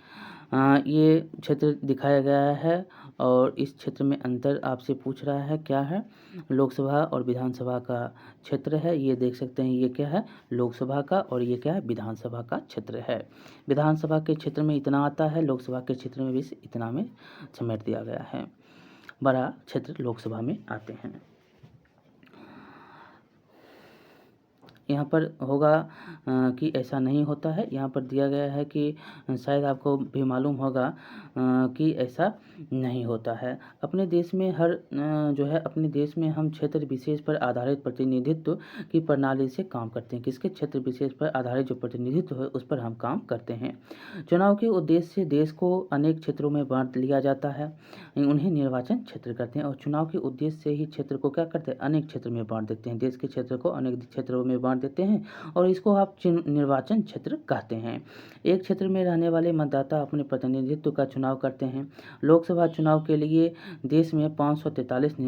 ये क्षेत्र दिखाया गया है और इस क्षेत्र में अंतर आपसे पूछ रहा है क्या है? लोकसभा और विधानसभा का क्षेत्र है। ये देख सकते हैं, ये क्या है? लोकसभा का, और ये क्या है? विधानसभा का क्षेत्र है। विधानसभा के क्षेत्र में इतना आता है, लोकसभा के क्षेत्र में भी इतना में समेट दिया गया है। बड़ा क्षेत्र लोकसभा में आते हैं। यहाँ पर होगा कि ऐसा नहीं होता है। यहाँ पर दिया गया है कि शायद आपको भी मालूम होगा कि ऐसा नहीं होता है। अपने देश में अपने देश में हम क्षेत्र विशेष पर आधारित प्रतिनिधित्व की प्रणाली से काम करते हैं। किसके? क्षेत्र विशेष पर आधारित जो प्रतिनिधित्व है उस पर हम काम करते हैं। चुनाव के उद्देश्य से देश को अनेक क्षेत्रों में बांट लिया जाता है, उन्हें निर्वाचन क्षेत्र कहते हैं। और चुनाव के उद्देश्य से ही क्षेत्र को क्या करते हैं? अनेक क्षेत्र में बांट देते हैं। देश के क्षेत्र को अनेक क्षेत्रों में बांट देते हैं और इसको आप निर्वाचन क्षेत्र कहते हैं। एक क्षेत्र में रहने वाले मतदाता अपने प्रतिनिधित्व का चुनाव करते हैं। लोकसभा चुनाव के लिए देश में 543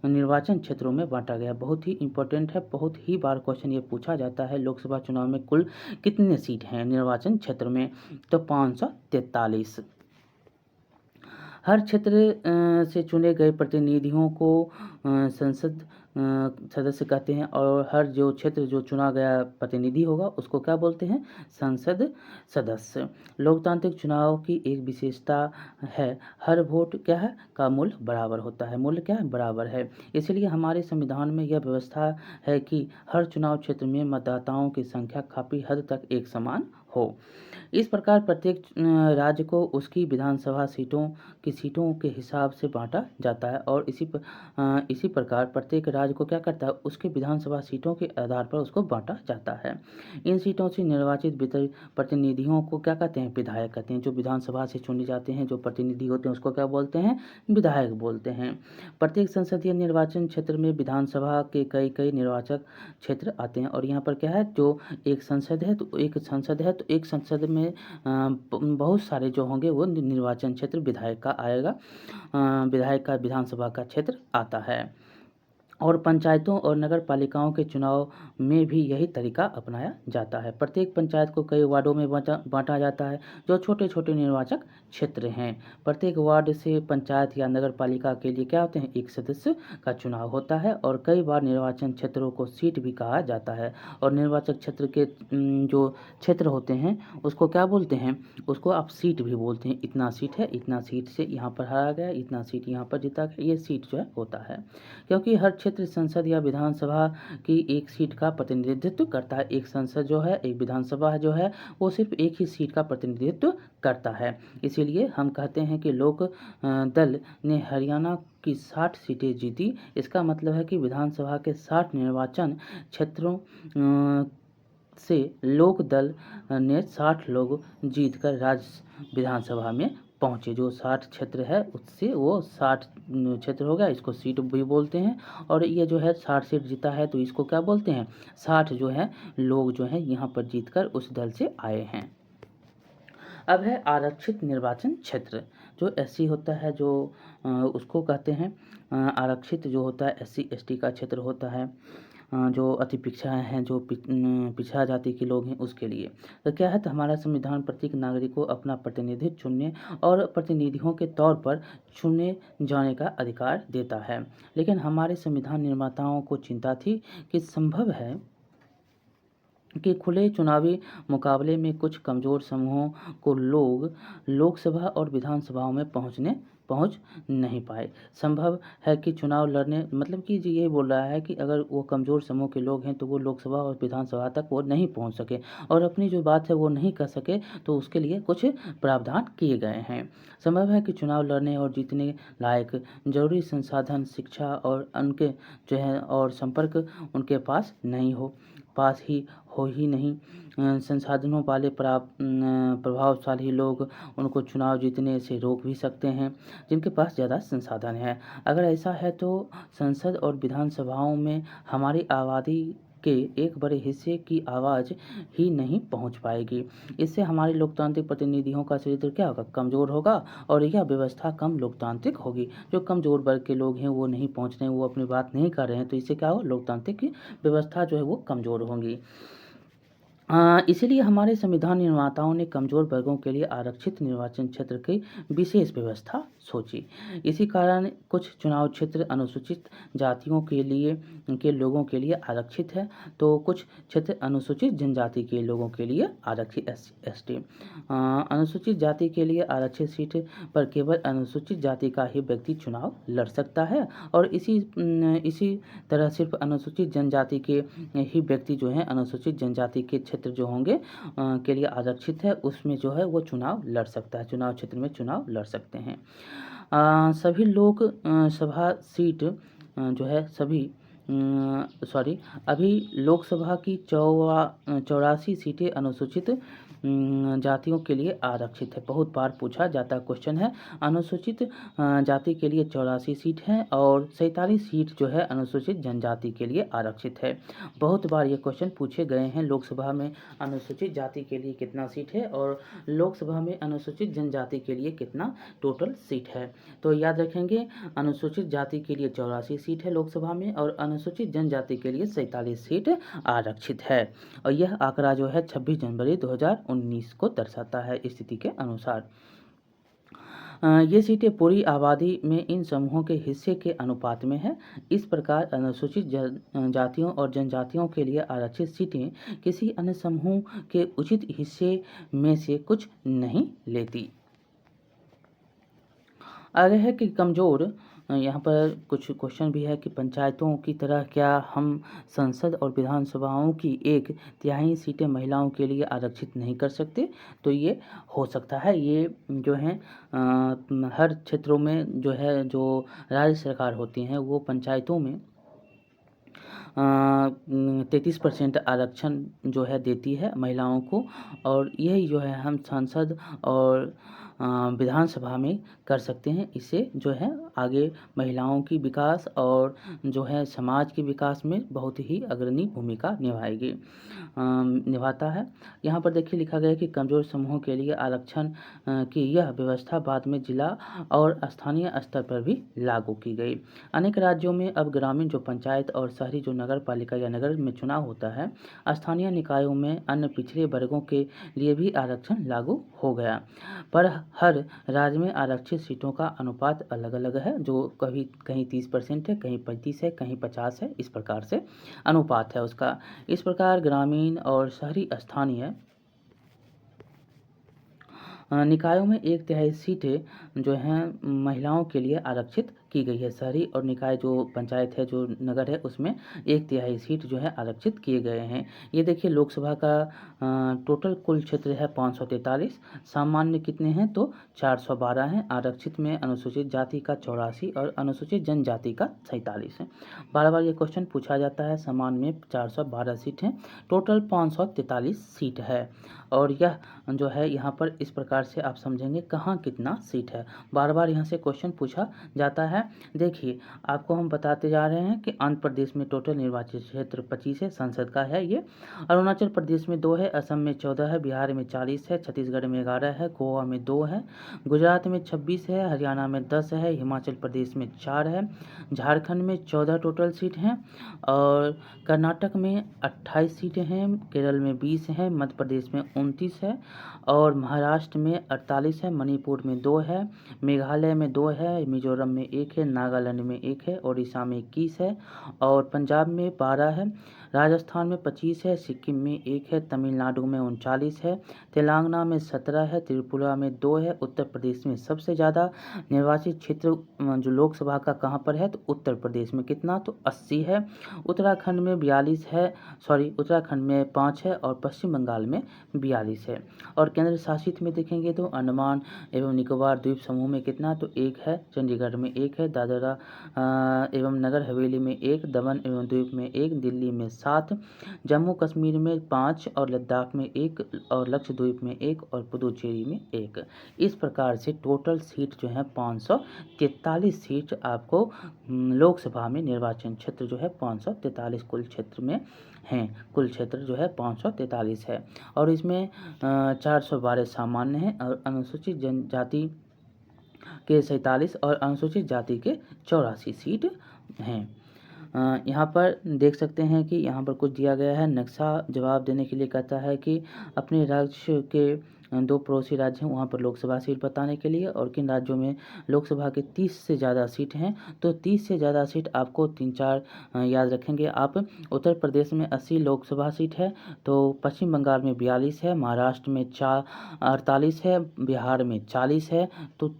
निर्वाचन क्षेत्रों में बांटा गया। बहुत ही इंपॉर्टेंट है, बहुत ही बार क्वेश्चन ये पूछा जाता है। लोकसभा चुनाव में कुल कितने सीट हैं निर्वाचन क्षेत्र में? तो 543। हर क्षेत्र से चुने गए प्रतिनिधियों को संसद सदस्य कहते हैं और हर जो क्षेत्र जो चुना गया प्रतिनिधि होगा उसको क्या बोलते हैं? संसद सदस्य। लोकतांत्रिक चुनाव की एक विशेषता है, हर वोट क्या है? का मूल्य बराबर होता है। मूल्य क्या है? बराबर है। इसलिए हमारे संविधान में यह व्यवस्था है कि हर चुनाव क्षेत्र में मतदाताओं की संख्या काफ़ी हद तक एक समान हो। इस प्रकार प्रत्येक राज्य को उसकी विधानसभा सीटों के हिसाब से बांटा जाता है और इसी प्रकार प्रत्येक राज्य को क्या करता है? उसके विधानसभा सीटों के आधार पर उसको बांटा जाता है। इन सीटों से निर्वाचित प्रतिनिधियों को क्या कहते हैं? विधायक कहते हैं। जो विधानसभा से चुने जाते हैं, जो प्रतिनिधि होते हैं, उसको क्या बोलते हैं? विधायक बोलते हैं। प्रत्येक संसदीय निर्वाचन क्षेत्र में विधानसभा के कई निर्वाचक क्षेत्र आते हैं और यहाँ पर क्या है? जो एक संसद है तो एक संसद में बहुत सारे जो होंगे वो निर्वाचन क्षेत्र विधायक का आएगा। विधायक का विधानसभा का क्षेत्र आता है। और पंचायतों और नगर पालिकाओं के चुनाव में भी यही तरीका अपनाया जाता है। प्रत्येक पंचायत को कई वार्डों में बांटा जाता है जो छोटे छोटे निर्वाचक क्षेत्र हैं। प्रत्येक वार्ड से पंचायत या नगर पालिका के लिए क्या होते हैं? एक सदस्य का चुनाव होता है और कई बार निर्वाचन क्षेत्रों को सीट भी कहा जाता है। और निर्वाचक क्षेत्र के जो क्षेत्र होते हैं उसको क्या बोलते हैं? उसको आप सीट भी बोलते हैं। इतना सीट है, इतना सीट से यहाँ पर हारा गया, इतना सीट यहाँ पर जीता गया, ये सीट जो है होता है। क्योंकि हर क्षेत्र संसद या विधानसभा की एक सीट का प्रतिनिधित्व करता है। एक संसद जो है, एक विधानसभा जो है, वो सिर्फ एक ही सीट का प्रतिनिधित्व करता है। इसीलिए हम कहते हैं कि लोक दल ने हरियाणा की 60 सीटें जीती। इसका मतलब है कि विधानसभा के 60 निर्वाचन क्षेत्रों से लोक दल ने 60 लोग जीतकर राज्य विधानसभा में पहुँचे। जो 60 क्षेत्र है उससे वो 60 क्षेत्र हो गया, इसको सीट भी बोलते हैं। और ये जो है 60 सीट जीता है तो इसको क्या बोलते हैं? 60 जो है लोग जो हैं यहाँ पर जीतकर उस दल से आए हैं। अब है आरक्षित निर्वाचन क्षेत्र। जो एससी होता है जो उसको कहते हैं आरक्षित। जो होता है SC ST का क्षेत्र होता है, जो अति पिछड़ा हैं, जो पिछड़ा जाति के लोग हैं उसके लिए। तो क्या है? तो हमारा संविधान प्रत्येक नागरिक को अपना प्रतिनिधि चुनने और प्रतिनिधियों के तौर पर चुने जाने का अधिकार देता है। लेकिन हमारे संविधान निर्माताओं को चिंता थी कि संभव है कि खुले चुनावी मुकाबले में कुछ कमज़ोर समूहों को लोग लोकसभा और विधानसभाओं में पहुंच नहीं पाए। संभव है कि चुनाव लड़ने मतलब कि जी ये बोल रहा है कि अगर वो कमज़ोर समूह के लोग हैं तो वो लोकसभा और विधानसभा तक वो नहीं पहुंच सके और अपनी जो बात है वो नहीं कर सके, तो उसके लिए कुछ प्रावधान किए गए हैं। संभव है कि चुनाव लड़ने और जीतने लायक जरूरी संसाधन, शिक्षा और उनके जो है और संपर्क उनके पास नहीं। संसाधनों वाले प्रभावशाली लोग उनको चुनाव जीतने से रोक भी सकते हैं जिनके पास ज़्यादा संसाधन है। अगर ऐसा है तो संसद और विधानसभाओं में हमारी आबादी के एक बड़े हिस्से की आवाज़ ही नहीं पहुंच पाएगी। इससे हमारे लोकतांत्रिक प्रतिनिधियों का चरित्र क्या होगा, कमज़ोर होगा, और यह व्यवस्था कम लोकतांत्रिक होगी। जो कमज़ोर वर्ग के लोग हैं वो नहीं पहुंच रहे हैं, वो अपनी बात नहीं कर रहे हैं, तो इससे क्या होगा, लोकतांत्रिक व्यवस्था जो है वो कमज़ोर होंगी। इसीलिए हमारे संविधान निर्माताओं ने कमज़ोर वर्गों के लिए आरक्षित निर्वाचन क्षेत्र की विशेष व्यवस्था सोची। इसी कारण कुछ चुनाव क्षेत्र अनुसूचित जातियों के लोगों के लिए आरक्षित है, तो कुछ क्षेत्र अनुसूचित जनजाति के लोगों के लिए आरक्षित ST। अनुसूचित जाति के लिए आरक्षित सीट पर केवल अनुसूचित जाति का ही व्यक्ति चुनाव लड़ सकता है, और इसी तरह सिर्फ अनुसूचित जनजाति के ही व्यक्ति जो हैं अनुसूचित जनजाति के क्षेत्र जो होंगे के लिए आरक्षित है, उसमें जो है वो चुनाव लड़ सकता है, चुनाव क्षेत्र में चुनाव लड़ सकते हैं। सभी लोक सभा सीट जो है अभी लोकसभा की 84 सीटें अनुसूचित जातियों के लिए आरक्षित है। बहुत बार पूछा जाता क्वेश्चन है, अनुसूचित जाति के लिए 84 सीट हैं और 47 सीट जो है अनुसूचित जनजाति के लिए आरक्षित है। बहुत बार ये क्वेश्चन पूछे गए हैं, लोकसभा में अनुसूचित जाति के लिए कितना सीट है और लोकसभा में अनुसूचित जनजाति के लिए कितना टोटल सीट है। तो याद रखेंगे, अनुसूचित जाति के लिए 84 सीट है लोकसभा में और अनुसूचित जनजाति के लिए 47 सीट आरक्षित है। और यह आंकड़ा जो है 26 जनवरी 2019 को दर्शाता है स्थिति के अनुसार। ये सीटें पूरी आबादी में इन समूहों के हिस्से के अनुपात में है। इस प्रकार अनुसूचित जातियों और जनजातियों के लिए आरक्षित सीटें किसी अन्य समूह के उचित हिस्से में से कुछ नहीं लेती। आगे है कि कमज़ोर, यहाँ पर कुछ क्वेश्चन भी है कि पंचायतों की तरह क्या हम संसद और विधानसभाओं की 1/3 सीटें महिलाओं के लिए आरक्षित नहीं कर सकते? तो ये हो सकता है। ये जो है हर क्षेत्रों में जो है जो राज्य सरकार होती हैं वो पंचायतों में 33% आरक्षण जो है देती है महिलाओं को, और यही जो है हम सांसद और विधानसभा में कर सकते हैं। इससे जो है आगे महिलाओं की विकास और जो है समाज के विकास में बहुत ही अग्रणी भूमिका निभाता है। यहाँ पर देखिए लिखा गया है कि कमज़ोर समूहों के लिए आरक्षण की यह व्यवस्था बाद में जिला और स्थानीय स्तर पर भी लागू की गई। अनेक राज्यों में अब ग्रामीण जो पंचायत और शहरी जो नगर पालिका या नगर में चुनाव होता है, स्थानीय निकायों में अन्य पिछड़े वर्गों के लिए भी आरक्षण लागू हो गया। पर हर राज्य में आरक्षित सीटों का अनुपात अलग अलग है, जो कहीं 30% है, कहीं 35 है, कहीं 50 है, इस प्रकार से अनुपात है उसका। इस प्रकार ग्रामीण और शहरी स्थानीय निकायों में 1/3 सीटें जो हैं महिलाओं के लिए आरक्षित की गई है। शहरी और निकाय जो पंचायत है, जो नगर है, उसमें 1/3 सीट जो है आरक्षित किए गए हैं। ये देखिए लोकसभा का टोटल कुल क्षेत्र है 543, सामान्य कितने हैं तो 412 हैं। आरक्षित में अनुसूचित जाति का 84 और अनुसूचित जनजाति का 47 है। बार बार ये क्वेश्चन पूछा जाता है। सामान्य में 412 सीट हैं, टोटल 543 सीट है। और यह जो है यहाँ पर इस प्रकार से आप समझेंगे कहाँ कितना सीट है, बार बार यहाँ से क्वेश्चन पूछा जाता है। देखिए आपको हम बताते जा रहे हैं कि आंध्र प्रदेश में टोटल निर्वाचित क्षेत्र 25 है, संसद का है ये। अरुणाचल प्रदेश में 2 है, असम में 14 है, बिहार में 40 है, छत्तीसगढ़ में 11 है, गोवा में 2 है, गुजरात में 26 है, हरियाणा में 10 है, हिमाचल प्रदेश में 4 है, झारखंड में 14 टोटल सीट हैं, और कर्नाटक में 28 सीटें हैं, केरल में 20 हैं, मध्य प्रदेश में 29 है, और महाराष्ट्र में 48 है, मणिपुर में 2 है, मेघालय में 2 है, मिजोरम में 1 है, नागालैंड में 1 है, उड़ीसा में 21 है, और पंजाब में 12 है, राजस्थान में 25 है, सिक्किम में 1 है, तमिलनाडु में 39 है, तेलंगाना में 17 है, त्रिपुरा में 2 है। उत्तर प्रदेश में सबसे ज़्यादा निर्वाचित क्षेत्र जो लोकसभा का कहाँ पर है तो उत्तर प्रदेश में कितना तो 80 है। उत्तराखंड में 42 है, उत्तराखंड में 5 है, और पश्चिम बंगाल में 42 है। और केंद्र शासित में देखेंगे तो अंडमान एवं निकोबार द्वीप समूह में कितना तो 1 है, चंडीगढ़ में 1 है, है, दादरा एवं नगर हवेली में 1, दमन एवं द्वीप में 1, दिल्ली में 7, जम्मू कश्मीर में 5 और लद्दाख में 1 और लक्षद्वीप में 1 और पुदुचेरी में 1। इस प्रकार से टोटल सीट जो है 543 सीट आपको लोकसभा में निर्वाचन क्षेत्र जो है 543 कुल क्षेत्र में हैं। कुल क्षेत्र जो है 543 है और इसमें 412 सामान्य हैं और अनुसूचित जनजाति के 47 और अनुसूचित जाति के 84 सीट हैं। यहाँ पर देख सकते हैं कि यहाँ पर कुछ दिया गया है। नक्शा जवाब देने के लिए कहता है कि अपने राज्य के 2 पड़ोसी राज्य हैं वहाँ पर लोकसभा सीट बताने के लिए और किन राज्यों में लोकसभा के 30 से ज़्यादा सीट हैं। तो 30 से ज़्यादा सीट आपको 3-4 याद रखेंगे आप। उत्तर प्रदेश में 80 लोकसभा सीट है, तो पश्चिम बंगाल में 42 है, महाराष्ट्र में 48 है, बिहार में 40 है, तो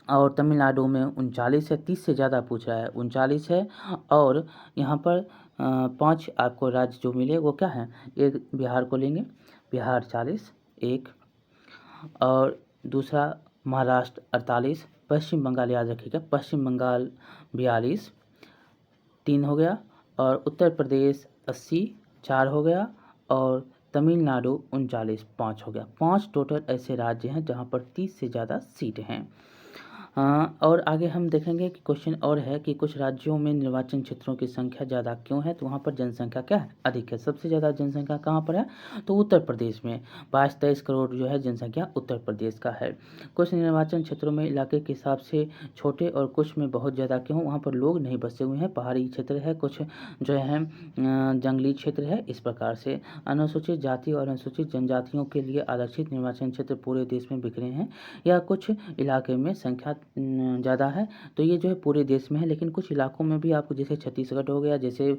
और तमिलनाडु में 39 है। 30 से ज़्यादा पूछ रहा है, 39 है। और यहाँ पर 5 आपको राज्य जो मिले वो क्या हैं, एक बिहार को लेंगे, बिहार 40, एक, और दूसरा महाराष्ट्र 48, पश्चिम बंगाल याद रखिएगा, पश्चिम बंगाल 42, 3 हो गया, और उत्तर प्रदेश 80, 4 हो गया, और तमिलनाडु 39, 5 हो गया। 5 टोटल ऐसे राज्य हैं जहाँ पर 30 से ज़्यादा सीट हैं। और आगे हम देखेंगे कि क्वेश्चन और है कि कुछ राज्यों में निर्वाचन क्षेत्रों की संख्या ज़्यादा क्यों है, तो वहाँ पर जनसंख्या क्या है, अधिक है। सबसे ज़्यादा जनसंख्या कहाँ पर है, तो उत्तर प्रदेश में 22-23 करोड़ जो है जनसंख्या उत्तर प्रदेश का है। कुछ निर्वाचन क्षेत्रों में इलाके के हिसाब से छोटे और कुछ में बहुत ज़्यादा क्यों, वहाँ पर लोग नहीं बसे हुए हैं, पहाड़ी क्षेत्र है, कुछ जो है जंगली क्षेत्र है। इस प्रकार से अनुसूचित जाति और अनुसूचित जनजातियों के लिए आरक्षित निर्वाचन क्षेत्र पूरे देश में बिखरे हैं या कुछ इलाके में संख्या ज़्यादा है, तो ये जो है पूरे देश में है। लेकिन कुछ इलाकों में भी आपको, जैसे छत्तीसगढ़ हो गया, जैसे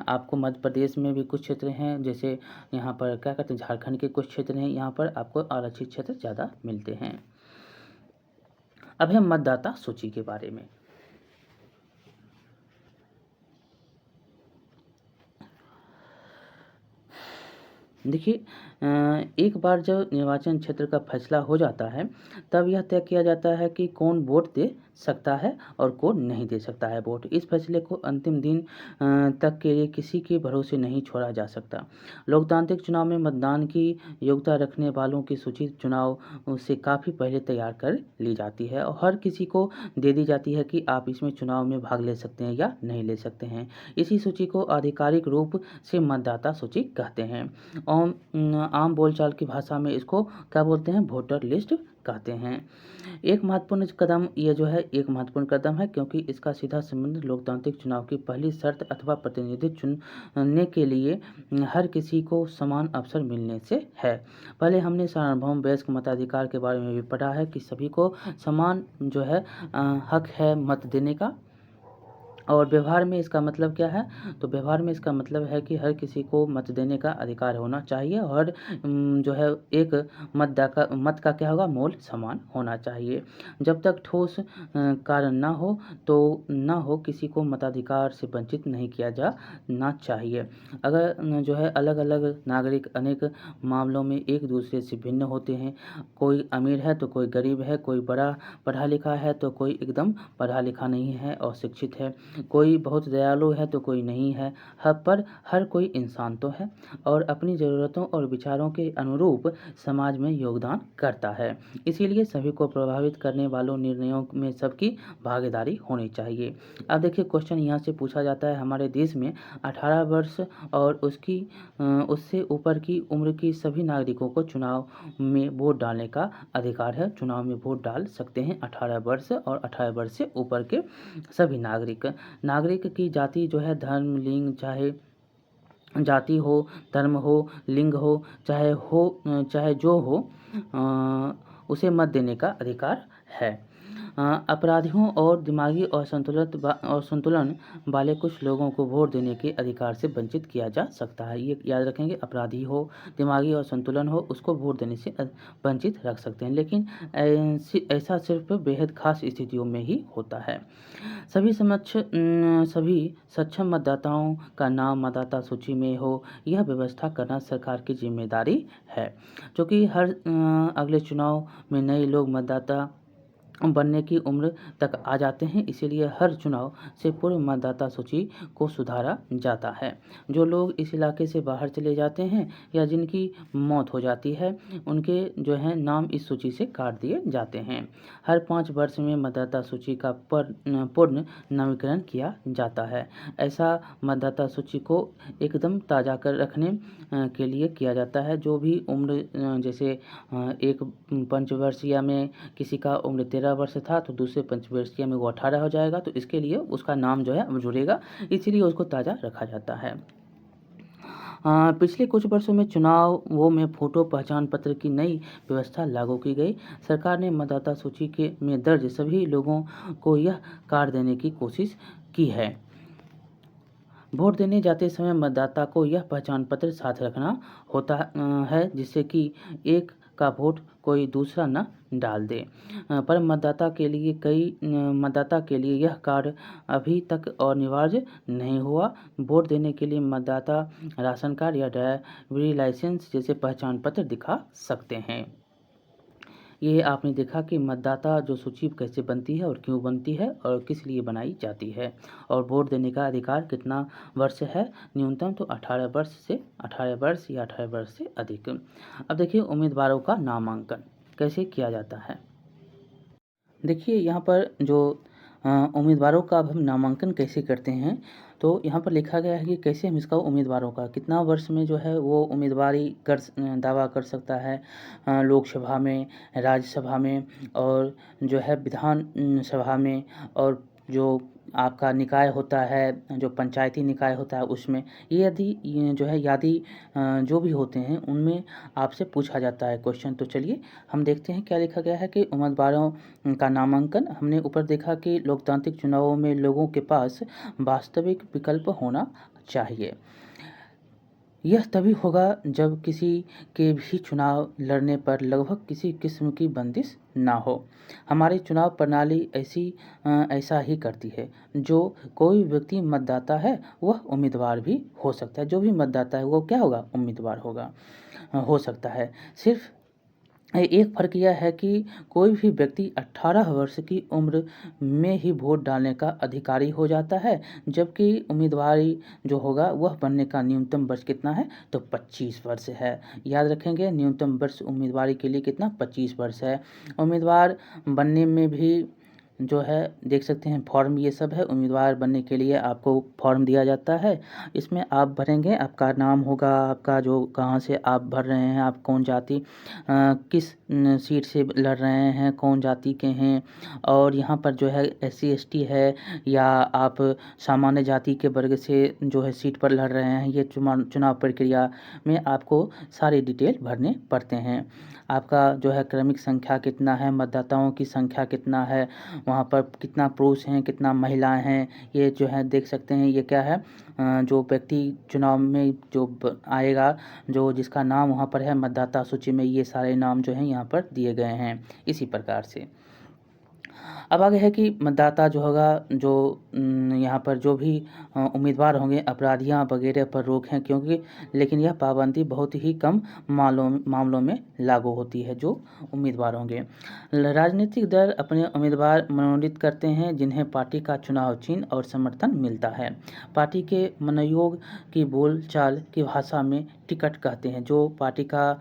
आपको मध्य प्रदेश में भी कुछ क्षेत्र हैं, जैसे यहाँ पर क्या कहते हैं झारखंड के कुछ क्षेत्र हैं, यहाँ पर आपको आरक्षित क्षेत्र ज़्यादा मिलते हैं। अब है मतदाता सूची के बारे में। देखिए, एक बार जब निर्वाचन क्षेत्र का फैसला हो जाता है तब यह तय किया जाता है कि कौन वोट दे सकता है और कौन नहीं दे सकता है वोट। इस फैसले को अंतिम दिन तक के लिए किसी के भरोसे नहीं छोड़ा जा सकता। लोकतांत्रिक चुनाव में मतदान की योग्यता रखने वालों की सूची चुनाव से काफ़ी पहले तैयार कर ली जाती है और हर किसी को दे दी जाती है कि आप इसमें चुनाव में भाग ले सकते हैं या नहीं ले सकते हैं। इसी सूची को आधिकारिक रूप से मतदाता सूची कहते हैं। आम बोलचाल की भाषा में इसको क्या बोलते हैं, वोटर लिस्ट कहते हैं। एक महत्वपूर्ण कदम, ये जो है एक महत्वपूर्ण कदम है क्योंकि इसका सीधा संबंध लोकतांत्रिक चुनाव की पहली शर्त अथवा प्रतिनिधि चुनने के लिए हर किसी को समान अवसर मिलने से है। पहले हमने सार्वभौम वयस्क मताधिकार के बारे में भी पढ़ा है कि सभी को समान जो है हक है मत देने का। और व्यवहार में इसका मतलब क्या है, तो व्यवहार में इसका मतलब है कि हर किसी को मत देने का अधिकार होना चाहिए और जो है एक मत का क्या होगा, मोल समान होना चाहिए। जब तक ठोस कारण ना हो तो ना हो किसी को मताधिकार से वंचित नहीं किया जाना चाहिए। अगर जो है अलग अलग नागरिक अनेक मामलों में एक दूसरे से भिन्न होते हैं, कोई अमीर है तो कोई गरीब है, कोई बड़ा पढ़ा लिखा है तो कोई एकदम पढ़ा लिखा नहीं है और शिक्षित है, कोई बहुत दयालु है तो कोई नहीं है, पर हर कोई इंसान तो है और अपनी ज़रूरतों और विचारों के अनुरूप समाज में योगदान करता है। इसीलिए सभी को प्रभावित करने वालों निर्णयों में सबकी भागीदारी होनी चाहिए। अब देखिए क्वेश्चन यहाँ से पूछा जाता है, हमारे देश में 18 वर्ष और उससे ऊपर की उम्र की सभी नागरिकों को चुनाव में वोट डालने का अधिकार है। चुनाव में वोट डाल सकते हैं 18 वर्ष और 18 वर्ष से ऊपर के सभी नागरिक की जाति जो है, धर्म, लिंग, चाहे जाति हो, धर्म हो, लिंग हो, चाहे जो हो, उसे मत देने का अधिकार है। अपराधियों और दिमागी असंतुलन वाले कुछ लोगों को वोट देने के अधिकार से वंचित किया जा सकता है। ये याद रखेंगे, अपराधी हो, दिमागी असंतुलन हो, उसको वोट देने से वंचित रख सकते हैं, लेकिन ऐसा सिर्फ बेहद खास स्थितियों में ही होता है। सभी सक्षम मतदाताओं का नाम मतदाता सूची में हो, यह व्यवस्था करना सरकार की जिम्मेदारी है। क्योंकि हर अगले चुनाव में नए लोग मतदाता बनने की उम्र तक आ जाते हैं, इसीलिए हर चुनाव से पूर्व मतदाता सूची को सुधारा जाता है। जो लोग इस इलाके से बाहर चले जाते हैं या जिनकी मौत हो जाती है, उनके जो है नाम इस सूची से काट दिए जाते हैं। हर 5 वर्ष में मतदाता सूची का पूर्ण नवीकरण किया जाता है। ऐसा मतदाता सूची को एकदम ताज़ा कर रखने के लिए किया जाता है। जो भी उम्र जैसे एक पंचवर्षीय में किसी का उम्र 13 वर्ष था, तो दूसरे पंचवर्षीय में वो 18 हो जाएगा, तो इसके लिए उसका नाम जो है अब जुड़ेगा, इसीलिए उसको ताज़ा रखा जाता है। पिछले कुछ वर्षों में चुनावों में फोटो पहचान पत्र की नई व्यवस्था लागू की गई। सरकार ने मतदाता सूची में दर्ज सभी लोगों को यह कार्ड देने की कोशिश की है। वोट देने जाते समय मतदाता को यह पहचान पत्र साथ रखना होता है, जिससे कि एक का वोट कोई दूसरा न डाल दे। पर मतदाता के लिए यह कार्ड अभी तक अनिवार्य नहीं हुआ। वोट देने के लिए मतदाता राशन कार्ड या ड्राइवरी लाइसेंस जैसे पहचान पत्र दिखा सकते हैं। ये आपने देखा कि मतदाता जो सूची कैसे बनती है और क्यों बनती है और किस लिए बनाई जाती है। और वोट देने का अधिकार कितना वर्ष है? न्यूनतम तो 18 वर्ष या 18 वर्ष से अधिक। अब देखिए उम्मीदवारों का नामांकन कैसे किया जाता है। देखिए यहाँ पर जो उम्मीदवारों का अब हम नामांकन कैसे करते हैं, तो यहाँ पर लिखा गया है कि कैसे हम इसका उम्मीदवारों का कितना वर्ष में जो है वो उम्मीदवारी दावा कर सकता है लोकसभा में, राज्यसभा में और जो है विधान सभा में, और जो आपका निकाय होता है, जो पंचायती निकाय होता है उसमें, ये जो है जो भी होते हैं उनमें आपसे पूछा जाता है क्वेश्चन। तो चलिए हम देखते हैं क्या लिखा गया है कि उम्मीदवारों का नामांकन। हमने ऊपर देखा कि लोकतांत्रिक चुनावों में लोगों के पास वास्तविक विकल्प होना चाहिए। यह तभी होगा जब किसी के भी चुनाव लड़ने पर लगभग किसी किस्म की बंदिश ना हो। हमारी चुनाव प्रणाली ऐसा ही करती है। जो कोई व्यक्ति मतदाता है वह उम्मीदवार भी हो सकता है। जो भी मतदाता है वो क्या होगा? उम्मीदवार हो सकता है। सिर्फ एक फ़र्क यह है कि कोई भी व्यक्ति 18 वर्ष की उम्र में ही वोट डालने का अधिकारी हो जाता है, जबकि उम्मीदवारी जो होगा वह बनने का न्यूनतम वर्ष कितना है? तो 25 वर्ष है। याद रखेंगे, न्यूनतम वर्ष उम्मीदवारी के लिए कितना? 25 वर्ष है। उम्मीदवार बनने में भी जो है देख सकते हैं फॉर्म ये सब है। उम्मीदवार बनने के लिए आपको फॉर्म दिया जाता है, इसमें आप भरेंगे, आपका नाम होगा, आपका जो कहाँ से आप भर रहे हैं, आप कौन जाति किस सीट से लड़ रहे हैं, कौन जाति के हैं, और यहाँ पर जो है SC ST है या आप सामान्य जाति के वर्ग से जो है सीट पर लड़ रहे हैं। ये चुनाव प्रक्रिया में आपको सारी डिटेल भरने पड़ते हैं। आपका जो है क्रमिक संख्या कितना है, मतदाताओं की संख्या कितना है, वहाँ पर कितना पुरुष हैं, कितना महिलाएं हैं, ये जो है देख सकते हैं। ये क्या है? जो व्यक्ति चुनाव में जो आएगा, जो जिसका नाम वहाँ पर है मतदाता सूची में, ये सारे नाम जो हैं यहाँ पर दिए गए हैं इसी प्रकार से। अब आगे है कि मतदाता जो होगा, जो यहाँ पर जो भी उम्मीदवार होंगे, अपराधियाँ वगैरह पर रोक है, क्योंकि लेकिन यह पाबंदी बहुत ही कम मामलों में लागू होती है। जो उम्मीदवार होंगे, राजनीतिक दल अपने उम्मीदवार मनोनीत करते हैं जिन्हें पार्टी का चुनाव चिन्ह और समर्थन मिलता है। पार्टी के मनोयोग की बोलचाल की भाषा में टिकट कहते हैं। जो पार्टी का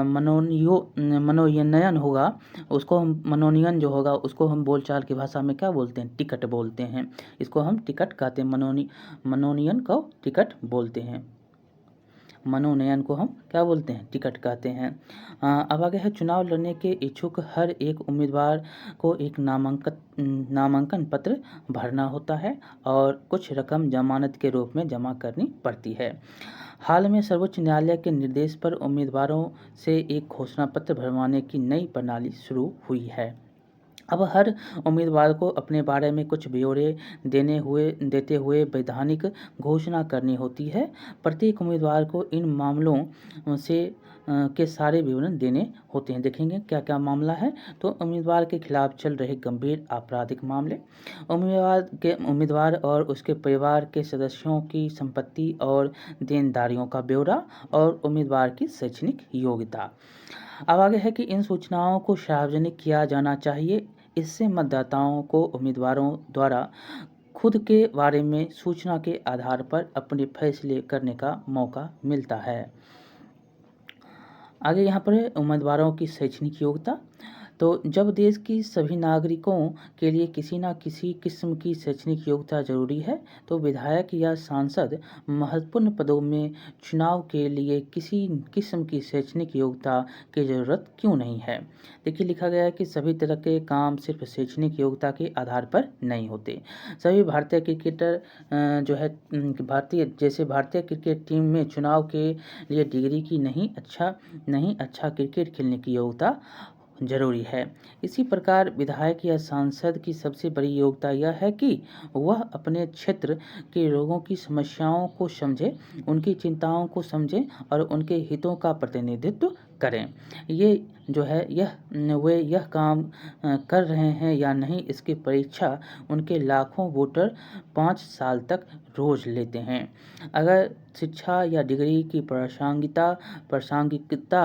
मनोनयन होगा उसको हम मनोनयन जो होगा उसको हम बोलचाल की भाषा में क्या बोलते हैं? टिकट बोलते हैं। इसको हम टिकट कहते हैं। मनोनयन को टिकट बोलते हैं। मनोनयन को हम क्या बोलते हैं? टिकट कहते हैं। अब आगे है चुनाव लड़ने के इच्छुक हर एक उम्मीदवार को एक नामांकन पत्र भरना होता है और कुछ रकम जमानत के रूप में जमा करनी पड़ती है। हाल में सर्वोच्च न्यायालय के निर्देश पर उम्मीदवारों से एक घोषणा पत्र भरवाने की नई प्रणाली शुरू हुई है। अब हर उम्मीदवार को अपने बारे में कुछ ब्यौरे देते हुए वैधानिक घोषणा करनी होती है। प्रत्येक उम्मीदवार को इन मामलों से के सारे विवरण देने होते हैं। देखेंगे क्या क्या मामला है। तो उम्मीदवार के खिलाफ चल रहे गंभीर आपराधिक मामले, उम्मीदवार और उसके परिवार के सदस्यों की संपत्ति और देनदारियों का ब्यौरा, और उम्मीदवार की शैक्षणिक योग्यता। अब आगे है कि इन सूचनाओं को सार्वजनिक किया जाना चाहिए। इससे मतदाताओं को उम्मीदवारों द्वारा खुद के बारे में सूचना के आधार पर अपने फैसले करने का मौका मिलता है। आगे यहाँ पर है उम्मीदवारों की शैक्षणिक योग्यता। तो जब देश की सभी नागरिकों के लिए किसी न किसी किस्म की शैक्षणिक योग्यता जरूरी है, तो विधायक या सांसद महत्वपूर्ण पदों में चुनाव के लिए किसी किस्म की शैक्षणिक योग्यता की ज़रूरत क्यों नहीं है। देखिए लिखा गया है कि सभी तरह के काम सिर्फ शैक्षणिक योग्यता के आधार पर नहीं होते। सभी भारतीय क्रिकेटर जो है भारतीय क्रिकेट टीम में चुनाव के लिए डिग्री की नहीं अच्छा क्रिकेट खेलने की योग्यता जरूरी है। इसी प्रकार विधायक या सांसद की सबसे बड़ी योग्यता यह है कि वह अपने क्षेत्र के लोगों की समस्याओं को समझे, उनकी चिंताओं को समझे और उनके हितों का प्रतिनिधित्व करें। ये जो है वे यह काम कर रहे हैं या नहीं, इसकी परीक्षा उनके लाखों वोटर 5 साल तक रोज लेते हैं। अगर शिक्षा या डिग्री की प्रासंगिकता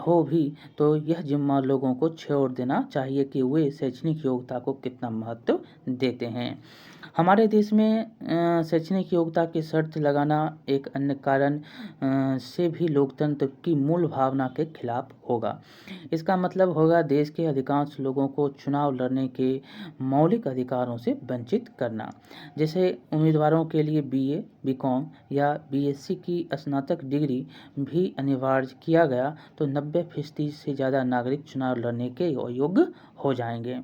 हो भी, तो यह जिम्मा लोगों को छोड़ देना चाहिए कि वे शैक्षणिक योग्यता को कितना महत्व देते हैं। हमारे देश में शैक्षणिक योग्यता की शर्त लगाना एक अन्य कारण से भी लोकतंत्र की मूल भावना के खिलाफ होगा। इसका मतलब होगा देश के अधिकांश लोगों को चुनाव लड़ने के मौलिक अधिकारों से वंचित करना। जैसे उम्मीदवारों के लिए बीए, बीकॉम या बीएससी की स्नातक डिग्री भी अनिवार्य किया गया तो 90% से ज़्यादा नागरिक चुनाव लड़ने के योग्य हो जाएंगे।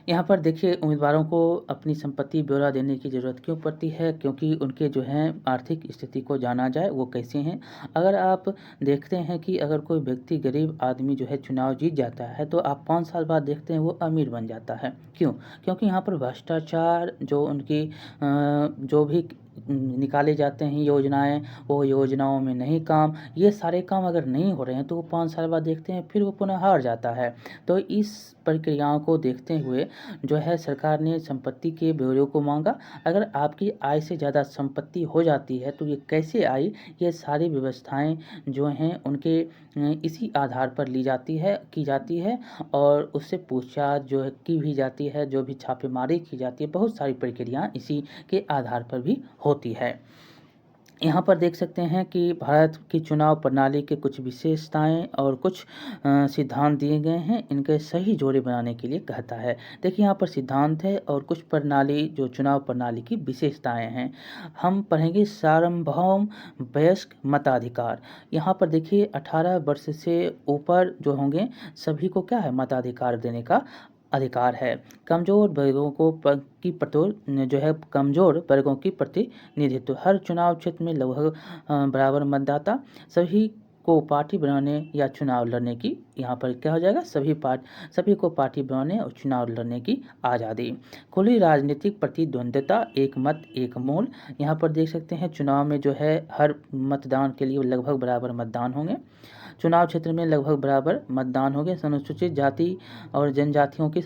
यहाँ पर देखिए उम्मीदवारों को अपनी संपत्ति ब्यौरा देने की ज़रूरत क्यों पड़ती है, क्योंकि उनके जो है आर्थिक स्थिति को जाना जाए वो कैसे हैं। अगर आप देखते हैं कि अगर कोई व्यक्ति गरीब आदमी जो है चुनाव जीत जाता है, तो आप 5 साल बाद देखते हैं वो अमीर बन जाता है। क्यों? क्योंकि यहाँ पर भ्रष्टाचार जो उनकी जो भी निकाले जाते हैं योजनाएं, वो योजनाओं में नहीं काम, ये सारे काम अगर नहीं हो रहे हैं तो वो 5 साल बाद देखते हैं फिर वो पुनः हार जाता है। तो इस प्रक्रियाओं को देखते हुए जो है सरकार ने संपत्ति के ब्यौरे को मांगा। अगर आपकी आय से ज़्यादा संपत्ति हो जाती है तो ये कैसे आई, ये सारी व्यवस्थाएं जो हैं उनके इसी आधार पर की जाती है और उससे पूछताछ जो है की भी जाती है, जो भी छापेमारी की जाती है, बहुत सारी प्रक्रियाएं इसी के आधार पर भी होती है। यहाँ पर देख सकते हैं कि भारत की चुनाव प्रणाली के कुछ विशेषताएं और कुछ सिद्धांत दिए गए हैं, इनके सही जोड़े बनाने के लिए कहता है। देखिए यहाँ पर सिद्धांत है और कुछ प्रणाली जो चुनाव प्रणाली की विशेषताएं हैं। हम पढ़ेंगे सार्वभौम वयस्क मताधिकार। यहाँ पर देखिए 18 वर्ष से ऊपर जो होंगे सभी को क्या है मताधिकार देने का अधिकार है। कमज़ोर वर्गों की प्रतिनिधित्व। हर चुनाव क्षेत्र में लगभग बराबर मतदाता, सभी को पार्टी बनाने या चुनाव लड़ने की, यहाँ पर क्या हो जाएगा सभी को पार्टी बनाने और चुनाव लड़ने की आज़ादी। खुली राजनीतिक प्रतिद्वंद्विता, एक मत एक मोल। यहाँ पर देख सकते हैं चुनाव में जो है हर मतदान के लिए लगभग बराबर मतदान होंगे। चुनाव क्षेत्र में लगभग बराबर मतदान होंगे। अनुसूचित जाति और जनजातियों के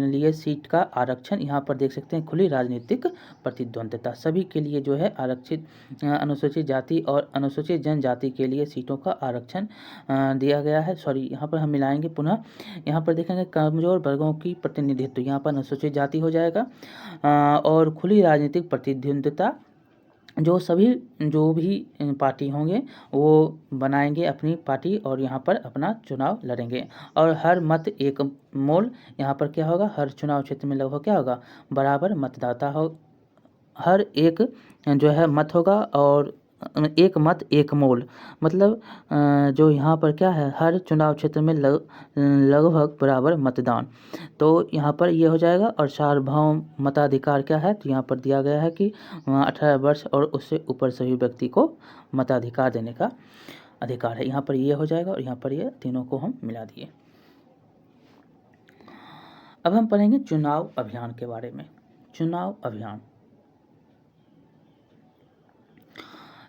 लिए सीट का आरक्षण। यहाँ पर देख सकते हैं खुली राजनीतिक प्रतिद्वंद्विता, सभी के लिए जो है अनुसूचित जाति और अनुसूचित जनजाति के लिए सीटों का आरक्षण दिया गया है। यहाँ पर हम मिलाएंगे पुनः। यहाँ पर देखेंगे कमजोर वर्गों की प्रतिनिधित्व, यहाँ पर अनुसूचित जाति हो जाएगा और खुली राजनीतिक प्रतिद्वंद्विता, जो भी पार्टी होंगे वो बनाएंगे अपनी पार्टी और यहाँ पर अपना चुनाव लड़ेंगे। और हर मत एक मोल, यहाँ पर क्या होगा हर चुनाव क्षेत्र में लगभग क्या होगा बराबर मतदाता हो, हर एक जो है मत होगा और एक मत एक मोल, मतलब जो यहाँ पर क्या है हर चुनाव क्षेत्र में लगभग बराबर मतदान, तो यहाँ पर ये हो जाएगा। और सार्वभौम मताधिकार क्या है, तो यहाँ पर दिया गया है कि 18 वर्ष और उससे ऊपर सभी व्यक्ति को मताधिकार देने का अधिकार है। यहाँ पर ये हो जाएगा और यहाँ पर ये तीनों को हम मिला दिए। अब हम पढ़ेंगे चुनाव अभियान के बारे में। चुनाव अभियान,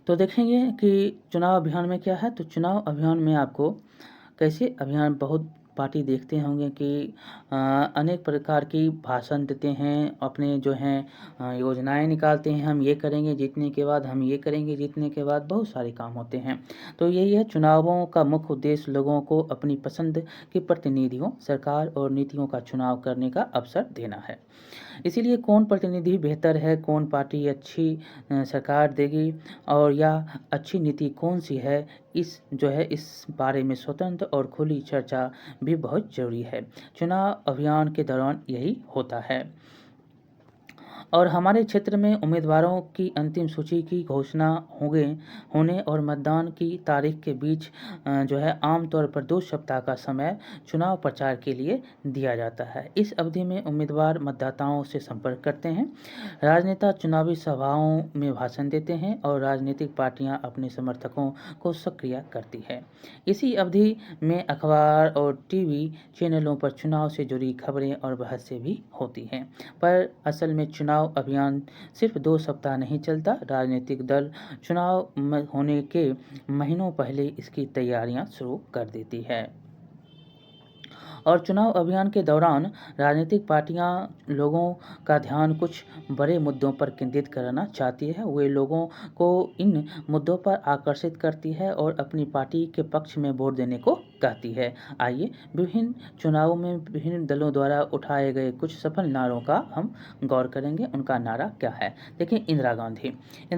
तो देखेंगे कि चुनाव अभियान में क्या है। तो चुनाव अभियान में आपको कैसे अभियान बहुत पार्टी देखते होंगे कि अनेक प्रकार की भाषण देते हैं, अपने जो हैं योजनाएं निकालते हैं, हम ये करेंगे जीतने के बाद, हम ये करेंगे जीतने के बाद, बहुत सारे काम होते हैं। तो यही है, चुनावों का मुख्य उद्देश्य लोगों को अपनी पसंद के प्रतिनिधियों, सरकार और नीतियों का चुनाव करने का अवसर देना है। इसीलिए कौन प्रतिनिधि बेहतर है, कौन पार्टी अच्छी सरकार देगी और या अच्छी नीति कौन सी है, इस बारे में स्वतंत्र और खुली चर्चा भी बहुत ज़रूरी है। चुनाव अभियान के दौरान यही होता है। और हमारे क्षेत्र में उम्मीदवारों की अंतिम सूची की घोषणा होने और मतदान की तारीख के बीच जो है आमतौर पर 2 सप्ताह का समय चुनाव प्रचार के लिए दिया जाता है। इस अवधि में उम्मीदवार मतदाताओं से संपर्क करते हैं, राजनेता चुनावी सभाओं में भाषण देते हैं और राजनीतिक पार्टियां अपने समर्थकों को सक्रिय करती है। इसी अवधि में अखबार और टीवी चैनलों पर चुनाव से जुड़ी खबरें और बहसें भी होती हैं। पर असल में चुनाव अभियान सिर्फ 2 सप्ताह नहीं चलता। राजनीतिक दल चुनाव होने के महीनों पहले इसकी तैयारियां शुरू कर देती है। और चुनाव अभियान के दौरान राजनीतिक पार्टियां लोगों का ध्यान कुछ बड़े मुद्दों पर केंद्रित करना चाहती है। वे लोगों को इन मुद्दों पर आकर्षित करती है और अपनी पार्टी के पक्ष में वोट देने को कहती है। आइए विभिन्न चुनावों में विभिन्न दलों द्वारा उठाए गए कुछ सफल नारों का हम गौर करेंगे। उनका नारा क्या है? देखिए, इंदिरा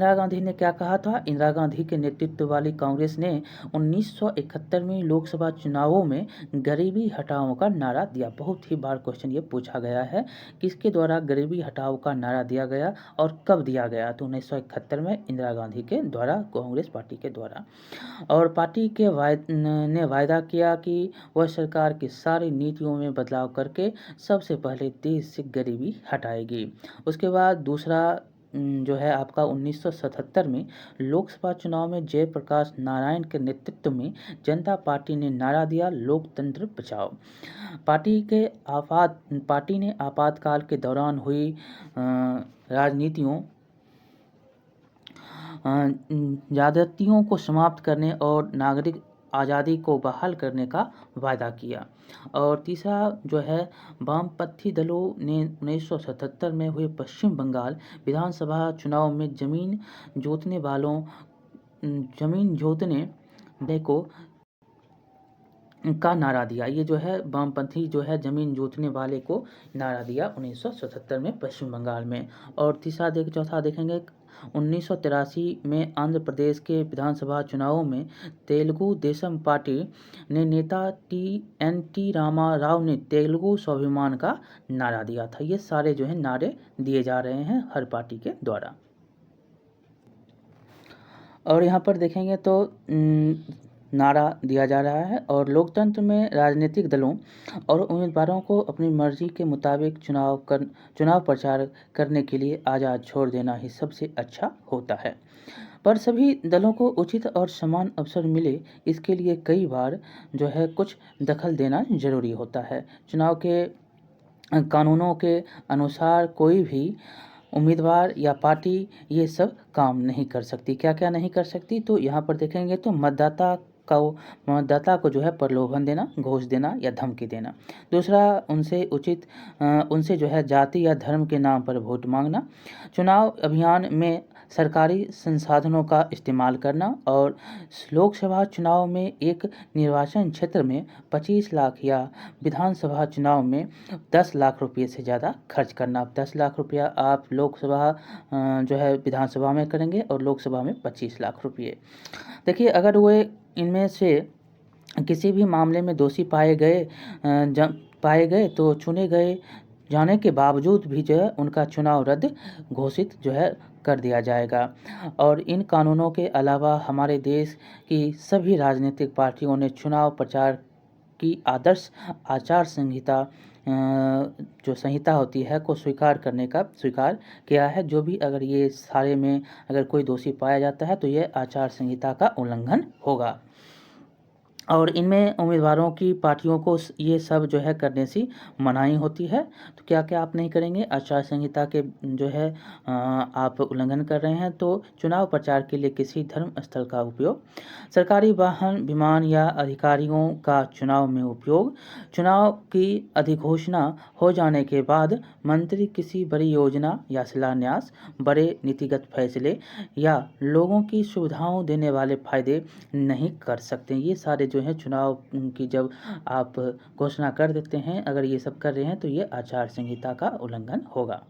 गांधी ने क्या कहा था? इंदिरा गांधी के नेतृत्व वाली कांग्रेस ने 1971 में लोकसभा चुनावों में गरीबी हटाओ का नारा दिया। बहुत ही बार क्वेश्चन ये पूछा गया है, किसके द्वारा गरीबी हटाओ का नारा दिया गया और कब दिया गया? तो 1971 में इंदिरा गांधी के द्वारा, कांग्रेस पार्टी के द्वारा। और पार्टी के ने वायदा किया कि वह सरकार की सारी नीतियों में बदलाव करके सबसे पहले देश से गरीबी हटाएगी। उसके बाद दूसरा जो है आपका 1977 में लोकसभा चुनाव में जयप्रकाश नारायण के नेतृत्व में जनता पार्टी ने नारा दिया, लोकतंत्र बचाओ। पार्टी ने आपातकाल के दौरान हुई ज्यादतियों को समाप्त करने और नागरिक आज़ादी को बहाल करने का वायदा किया। और तीसरा जो है, वामपंथी दलों ने 1977 में हुए पश्चिम बंगाल विधानसभा चुनाव में जमीन जोतने को का नारा दिया। ये जो है वामपंथी जो है जमीन जोतने वाले को नारा दिया 1977 में पश्चिम बंगाल में। और चौथा देखेंगे, 1983 में आंध्र प्रदेश के विधानसभा चुनावों में तेलुगु देशम पार्टी ने नेता टी रामा राव ने तेलुगु स्वाभिमान का नारा दिया था। ये सारे जो है नारे दिए जा रहे हैं हर पार्टी के द्वारा। और यहाँ पर देखेंगे तो नारा दिया जा रहा है। और लोकतंत्र में राजनीतिक दलों और उम्मीदवारों को अपनी मर्जी के मुताबिक चुनाव प्रचार करने के लिए आज़ाद छोड़ देना ही सबसे अच्छा होता है। पर सभी दलों को उचित और समान अवसर मिले, इसके लिए कई बार जो है कुछ दखल देना जरूरी होता है। चुनाव के कानूनों के अनुसार कोई भी उम्मीदवार या पार्टी ये सब काम नहीं कर सकती। क्या क्या नहीं कर सकती? तो यहाँ पर देखेंगे तो मतदाता को जो है प्रलोभन देना, घूस देना या धमकी देना। दूसरा, उनसे जो है जाति या धर्म के नाम पर वोट मांगना। चुनाव अभियान में सरकारी संसाधनों का इस्तेमाल करना। और लोकसभा चुनाव में एक निर्वाचन क्षेत्र में 25 लाख या विधानसभा चुनाव में 10 लाख रुपये से ज़्यादा खर्च करना। 10 लाख रुपया आप लोकसभा जो है विधानसभा में करेंगे और लोकसभा में 25 लाख रुपये। देखिए, अगर वे इनमें से किसी भी मामले में दोषी पाए गए तो चुने गए जाने के बावजूद भी जो है उनका चुनाव रद्द घोषित जो है कर दिया जाएगा। और इन कानूनों के अलावा हमारे देश की सभी राजनीतिक पार्टियों ने चुनाव प्रचार की आदर्श आचार संहिता जो संहिता होती है को स्वीकार किया है। जो भी अगर ये सारे में अगर कोई दोषी पाया जाता है तो ये आचार संहिता का उल्लंघन होगा। और इनमें उम्मीदवारों की पार्टियों को ये सब जो है करने से मनाही होती है। तो क्या क्या आप नहीं करेंगे, आचार संहिता के जो है आप उल्लंघन कर रहे हैं तो चुनाव प्रचार के लिए किसी धर्म स्थल का उपयोग, सरकारी वाहन, विमान या अधिकारियों का चुनाव में उपयोग, चुनाव की अधिघोषणा हो जाने के बाद मंत्री किसी बड़ी योजना या शिलान्यास, बड़े नीतिगत फैसले या लोगों की सुविधाओं देने वाले फायदे नहीं कर सकते। ये सारे जो हैं चुनाव की जब आप घोषणा कर देते हैं, अगर ये सब कर रहे हैं तो ये आचार संहिता का उल्लंघन होगा।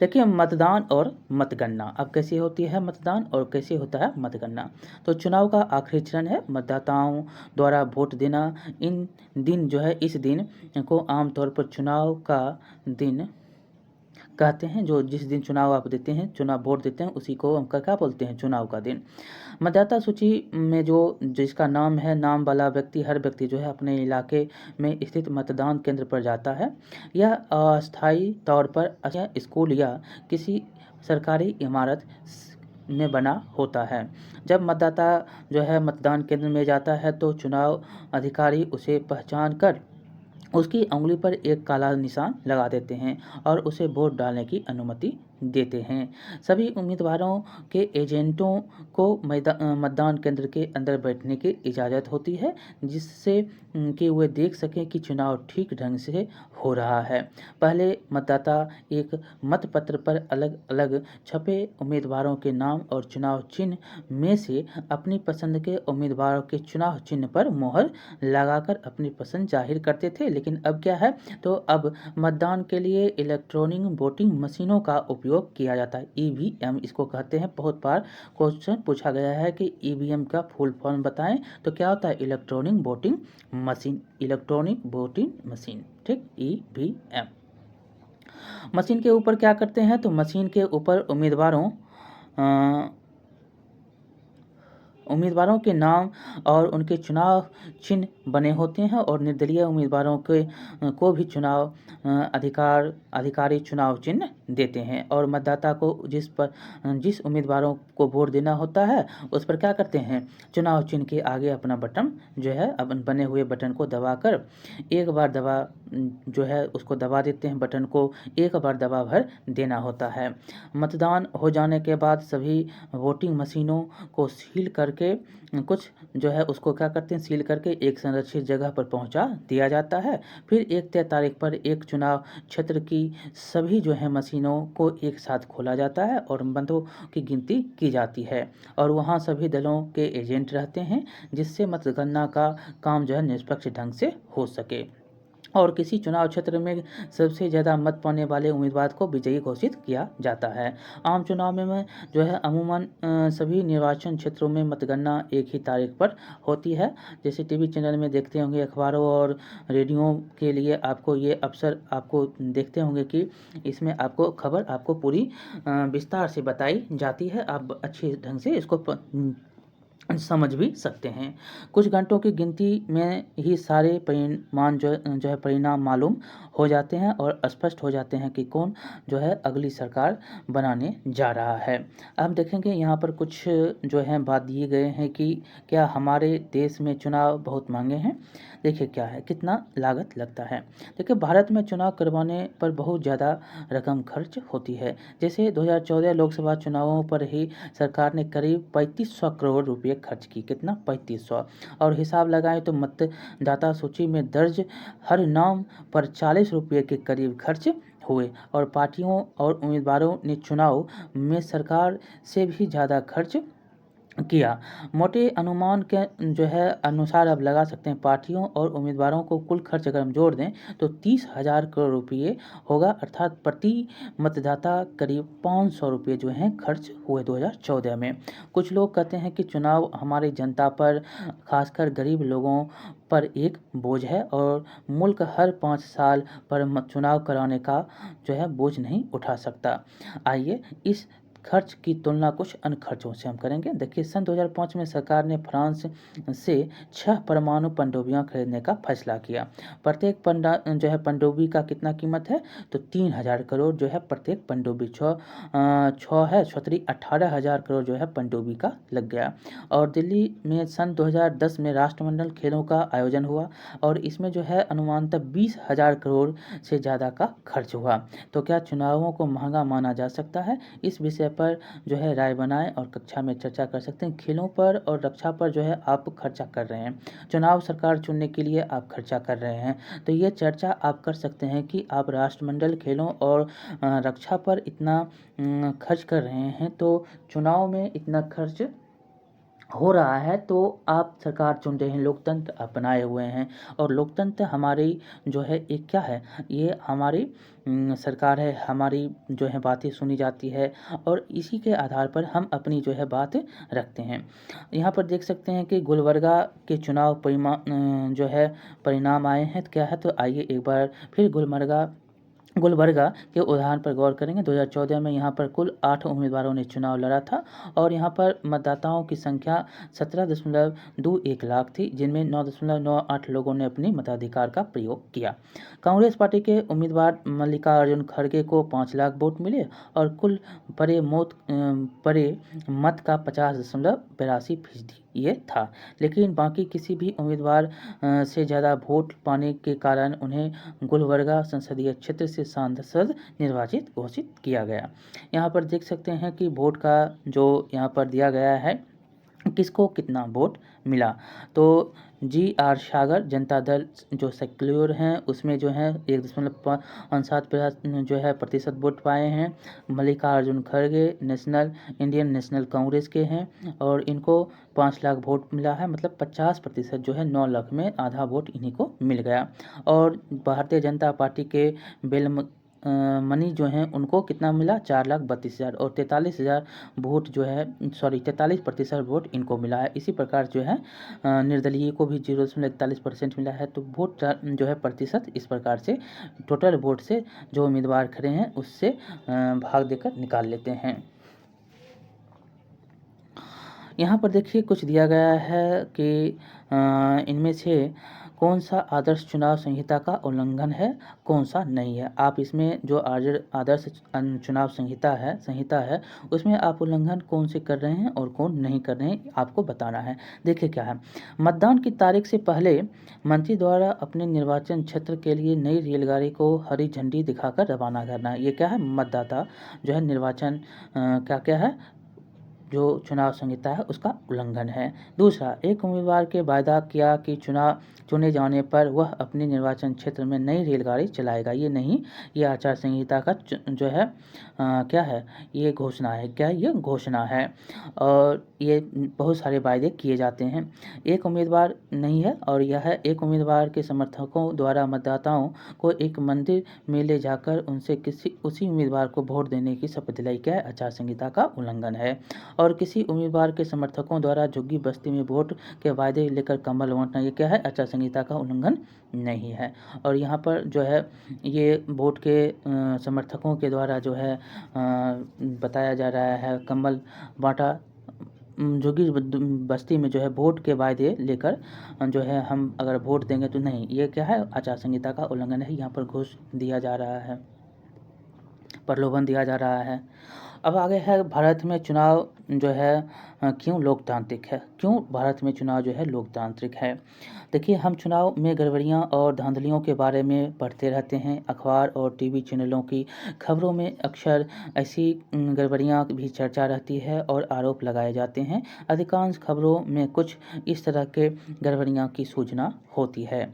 देखिए मतदान और मतगणना अब कैसे होती है मतदान और कैसे होता है मतगणना। तो चुनाव का आखिरी चरण है मतदाताओं द्वारा वोट देना। इन दिन जो है इस दिन को आमतौर पर चुनाव का दिन कहते हैं। जो जिस दिन चुनाव आप देते हैं, चुनाव वोट देते हैं, उसी को हम क्या बोलते हैं, चुनाव का दिन। मतदाता सूची में जो जिसका नाम है, नाम वाला व्यक्ति, हर व्यक्ति जो है अपने इलाके में स्थित मतदान केंद्र पर जाता है। यह अस्थायी तौर पर स्कूल या किसी सरकारी इमारत में बना होता है। जब मतदाता जो है मतदान केंद्र में जाता है तो चुनाव अधिकारी उसे पहचान कर उसकी उंगली पर एक काला निशान लगा देते हैं और उसे वोट डालने की अनुमति देते हैं। सभी उम्मीदवारों के एजेंटों को मतदान केंद्र के अंदर बैठने की इजाज़त होती है, जिससे कि वे देख सकें कि चुनाव ठीक ढंग से हो रहा है। पहले मतदाता एक मतपत्र पर अलग अलग छपे उम्मीदवारों के नाम और चुनाव चिन्ह में से अपनी पसंद के उम्मीदवारों के चुनाव चिन्ह पर मोहर लगाकर अपनी पसंद जाहिर करते थे। लेकिन अब क्या है, तो अब मतदान के लिए इलेक्ट्रॉनिक वोटिंग मशीनों का उपयोग किया जाता है। ईवीएम इसको कहते हैं। बहुत बार क्वेश्चन पूछा गया है कि ईवीएम का फुल फॉर्म बताएं, तो क्या होता है, electronic voting machine, electronic voting machine, ठीक, ईवीएम। मशीन के ऊपर क्या करते हैं, तो मशीन के ऊपर उम्मीदवारों के नाम और उनके चुनाव चिन्ह बने होते हैं और निर्दलीय उम्मीदवारों को भी चुनाव अधिकारी चुनाव चिन्ह देते हैं। और मतदाता को जिस उम्मीदवारों को वोट देना होता है उस पर क्या करते हैं, चुनाव चिन्ह के आगे अपना बटन जो है अपन बने हुए बटन को दबाकर एक बार जो है उसको दबा देते हैं। बटन को एक बार दबा भर देना होता है। मतदान हो जाने के बाद सभी वोटिंग मशीनों को सील करके कुछ जो है उसको क्या करते हैं, सील करके एक संरक्षित जगह पर पहुंचा दिया जाता है। फिर एक तय तारीख पर एक चुनाव क्षेत्र की सभी जो है मशीनों को एक साथ खोला जाता है और मतों की गिनती की जाती है और वहां सभी दलों के एजेंट रहते हैं, जिससे मतगणना का काम जो है निष्पक्ष ढंग से हो सके और किसी चुनाव क्षेत्र में सबसे ज़्यादा मत पाने वाले उम्मीदवार को विजयी घोषित किया जाता है। आम चुनाव में जो है अमूमन सभी निर्वाचन क्षेत्रों में मतगणना एक ही तारीख पर होती है। जैसे टीवी चैनल में देखते होंगे, अखबारों और रेडियो के लिए आपको ये अवसर आपको देखते होंगे कि इसमें आपको खबर आपको पूरी विस्तार से बताई जाती है। आप अच्छे ढंग से इसको समझ भी सकते हैं। कुछ घंटों की गिनती में ही सारे परिणाम जो है परिणाम मालूम हो जाते हैं और स्पष्ट हो जाते हैं कि कौन जो है अगली सरकार बनाने जा रहा है। अब देखेंगे यहाँ पर कुछ जो है बात दिए गए हैं कि क्या हमारे देश में चुनाव बहुत महंगे हैं। देखिए क्या है, कितना लागत लगता है। देखिए भारत में चुनाव करवाने पर बहुत ज़्यादा रकम खर्च होती है। जैसे 2014 लोकसभा चुनावों पर ही सरकार ने करीब 3500 करोड़ रुपए खर्च की। कितना, 3500। और हिसाब लगाएं तो मतदाता सूची में दर्ज हर नाम पर 40 रुपये के करीब खर्च हुए और पार्टियों और उम्मीदवारों ने चुनाव में सरकार से भी ज़्यादा खर्च किया। मोटे अनुमान के जो है अनुसार आप लगा सकते हैं, पार्टियों और उम्मीदवारों को कुल खर्च अगर हम जोड़ दें तो 30,000 करोड़ रुपये होगा, अर्थात प्रति मतदाता करीब 500 रुपये जो हैं खर्च हुए 2014 में। कुछ लोग कहते हैं कि चुनाव हमारी जनता पर, खासकर गरीब लोगों पर एक बोझ है और मुल्क हर 5 साल पर चुनाव कराने का जो है बोझ नहीं उठा सकता। आइए इस खर्च की तुलना कुछ अन्य खर्चों से हम करेंगे। देखिए, सन 2005 में सरकार ने फ्रांस से 6 परमाणु पनडुब्बियां खरीदने का फैसला किया। प्रत्येक पनडुब्बी का कितना कीमत है, तो 3000 करोड़ जो है प्रत्येक पनडुब्बी। 6 है 6 18,000 करोड़ जो है पनडुब्बी का लग गया। और दिल्ली में सन 2010 में राष्ट्रमंडल खेलों का आयोजन हुआ और इसमें जो है अनुमानतः 20,000 करोड़ से ज़्यादा का खर्च हुआ। तो क्या चुनावों को महंगा माना जा सकता है? इस विषय पर जो है राय बनाएं और कक्षा में चर्चा कर सकते हैं। खेलों पर और रक्षा पर जो है आप खर्चा कर रहे हैं, चुनाव सरकार चुनने के लिए आप खर्चा कर रहे हैं, तो ये चर्चा आप कर सकते हैं कि आप राष्ट्रमंडल खेलों और रक्षा पर इतना खर्च कर रहे हैं, तो चुनाव में इतना खर्च हो रहा है, तो आप सरकार चुन रहे हैं, लोकतंत्र अपनाए हुए हैं। और लोकतंत्र हमारी जो है एक क्या है, ये हमारी सरकार है, हमारी जो है बातें सुनी जाती है और इसी के आधार पर हम अपनी जो है बात रखते हैं। यहाँ पर देख सकते हैं कि गुलबर्गा के चुनाव जो है परिणाम आए हैं, तो क्या है, तो आइए एक बार फिर गुलबर्गा के उदाहरण पर गौर करेंगे। 2014 में यहाँ पर कुल 8 उम्मीदवारों ने चुनाव लड़ा था और यहाँ पर मतदाताओं की संख्या 17.21 लाख थी, जिनमें 9.98 लोगों ने अपने मताधिकार का प्रयोग किया। कांग्रेस पार्टी के उम्मीदवार मल्लिकार्जुन खड़गे को 5 लाख वोट मिले और कुल परे मत का 50.82% ये था। लेकिन बाकी किसी भी उम्मीदवार से ज़्यादा वोट पाने के कारण उन्हें गुलबर्गा संसदीय क्षेत्र से सांसद निर्वाचित घोषित किया गया। यहाँ पर देख सकते हैं कि वोट का जो यहाँ पर दिया गया है, किसको कितना वोट मिला। तो GR सागर जनता दल जो सेक्युलर हैं उसमें जो है 1.57 जो है प्रतिशत वोट पाए हैं। मल्लिकार्जुन खड़गे इंडियन नेशनल कांग्रेस के हैं और इनको 5 लाख वोट मिला है, मतलब 50% जो है 9 लाख में आधा वोट इन्हीं को मिल गया। और भारतीय जनता पार्टी के मनी जो हैं उनको कितना मिला, 4,32,000 और 43,000 वोट जो है 43% वोट इनको मिला है। इसी प्रकार जो है निर्दलीय को भी 0.41% मिला है। तो वोट जो है प्रतिशत इस प्रकार से टोटल वोट से जो उम्मीदवार खड़े हैं उससे भाग देकर निकाल लेते हैं। यहाँ पर देखिए कुछ दिया गया है कि इनमें से कौन सा आदर्श चुनाव संहिता का उल्लंघन है, कौन सा नहीं है। आप इसमें जो आदर्श चुनाव संहिता है उसमें आप उल्लंघन कौन से कर रहे हैं और कौन नहीं कर रहे हैं, आपको बताना है। देखिए क्या है, मतदान की तारीख से पहले मंत्री द्वारा अपने निर्वाचन क्षेत्र के लिए नई रेलगाड़ी को हरी झंडी दिखाकर रवाना करना। ये क्या है, मतदाता जो है निर्वाचन क्या है, जो चुनाव संहिता है उसका उल्लंघन है। दूसरा, एक उम्मीदवार के वायदा किया कि चुने जाने पर वह अपने निर्वाचन क्षेत्र में नई रेलगाड़ी चलाएगा। ये नहीं, ये आचार संहिता का जो है क्या है, ये घोषणा है। क्या ये घोषणा है और ये बहुत सारे वायदे किए जाते हैं। एक उम्मीदवार नहीं है और यह है एक उम्मीदवार के समर्थकों द्वारा मतदाताओं को एक मंदिर में ले जाकर उनसे उसी उम्मीदवार को वोट देने की शपथ दिलाई। क्या है, आचार संहिता का उल्लंघन है। और किसी उम्मीदवार के समर्थकों द्वारा झुग्गी बस्ती में वोट के वायदे लेकर कम्बल बांटना, ये क्या है, आचार संहिता का उल्लंघन नहीं है। और यहाँ पर जो है ये वोट के समर्थकों के द्वारा जो है बताया जा रहा है कम्बल बांटा, झुग्गी बस्ती में जो है वोट के वायदे लेकर जो है हम अगर वोट देंगे तो नहीं, ये क्या है, आचार संहिता का उल्लंघन है। यहाँ पर घूस दिया जा रहा है, प्रलोभन दिया जा रहा है। अब आगे है भारत में चुनाव जो है क्यों लोकतांत्रिक है, क्यों भारत में चुनाव जो है लोकतांत्रिक है। देखिए, हम चुनाव में गड़बड़ियां और धांधलियों के बारे में पढ़ते रहते हैं। अखबार और टीवी चैनलों की खबरों में अक्सर ऐसी गड़बड़ियां भी चर्चा रहती है और आरोप लगाए जाते हैं। अधिकांश खबरों में कुछ इस तरह के गड़बड़ियां की सूचना होती है।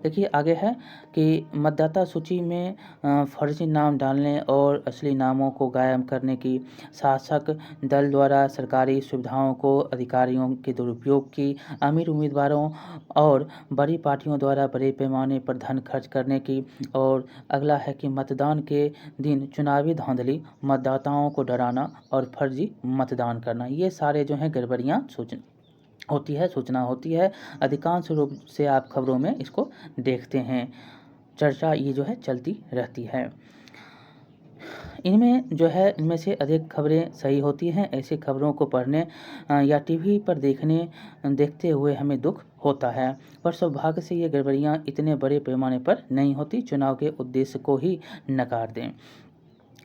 देखिए आगे है कि मतदाता सूची में फर्जी नाम डालने और असली नामों को गायब करने की, शासक दल द्वारा सरकारी सुविधाओं को अधिकारियों के दुरुपयोग की, अमीर उम्मीदवारों और बड़ी पार्टियों द्वारा बड़े पैमाने पर धन खर्च करने की, और अगला है कि मतदान के दिन चुनावी धांधली, मतदाताओं को डराना और फर्जी मतदान करना। ये सारे जो हैं गड़बड़ियाँ सूचना होती है। अधिकांश रूप से आप खबरों में इसको देखते हैं, चर्चा ये जो है चलती रहती है। इनमें जो है इनमें से अधिक खबरें सही होती हैं। ऐसी खबरों को पढ़ने या टीवी पर देखते हुए हमें दुख होता है, पर सौभाग्य से ये गड़बड़ियाँ इतने बड़े पैमाने पर नहीं होती। चुनाव के उद्देश्य को ही नकार दें।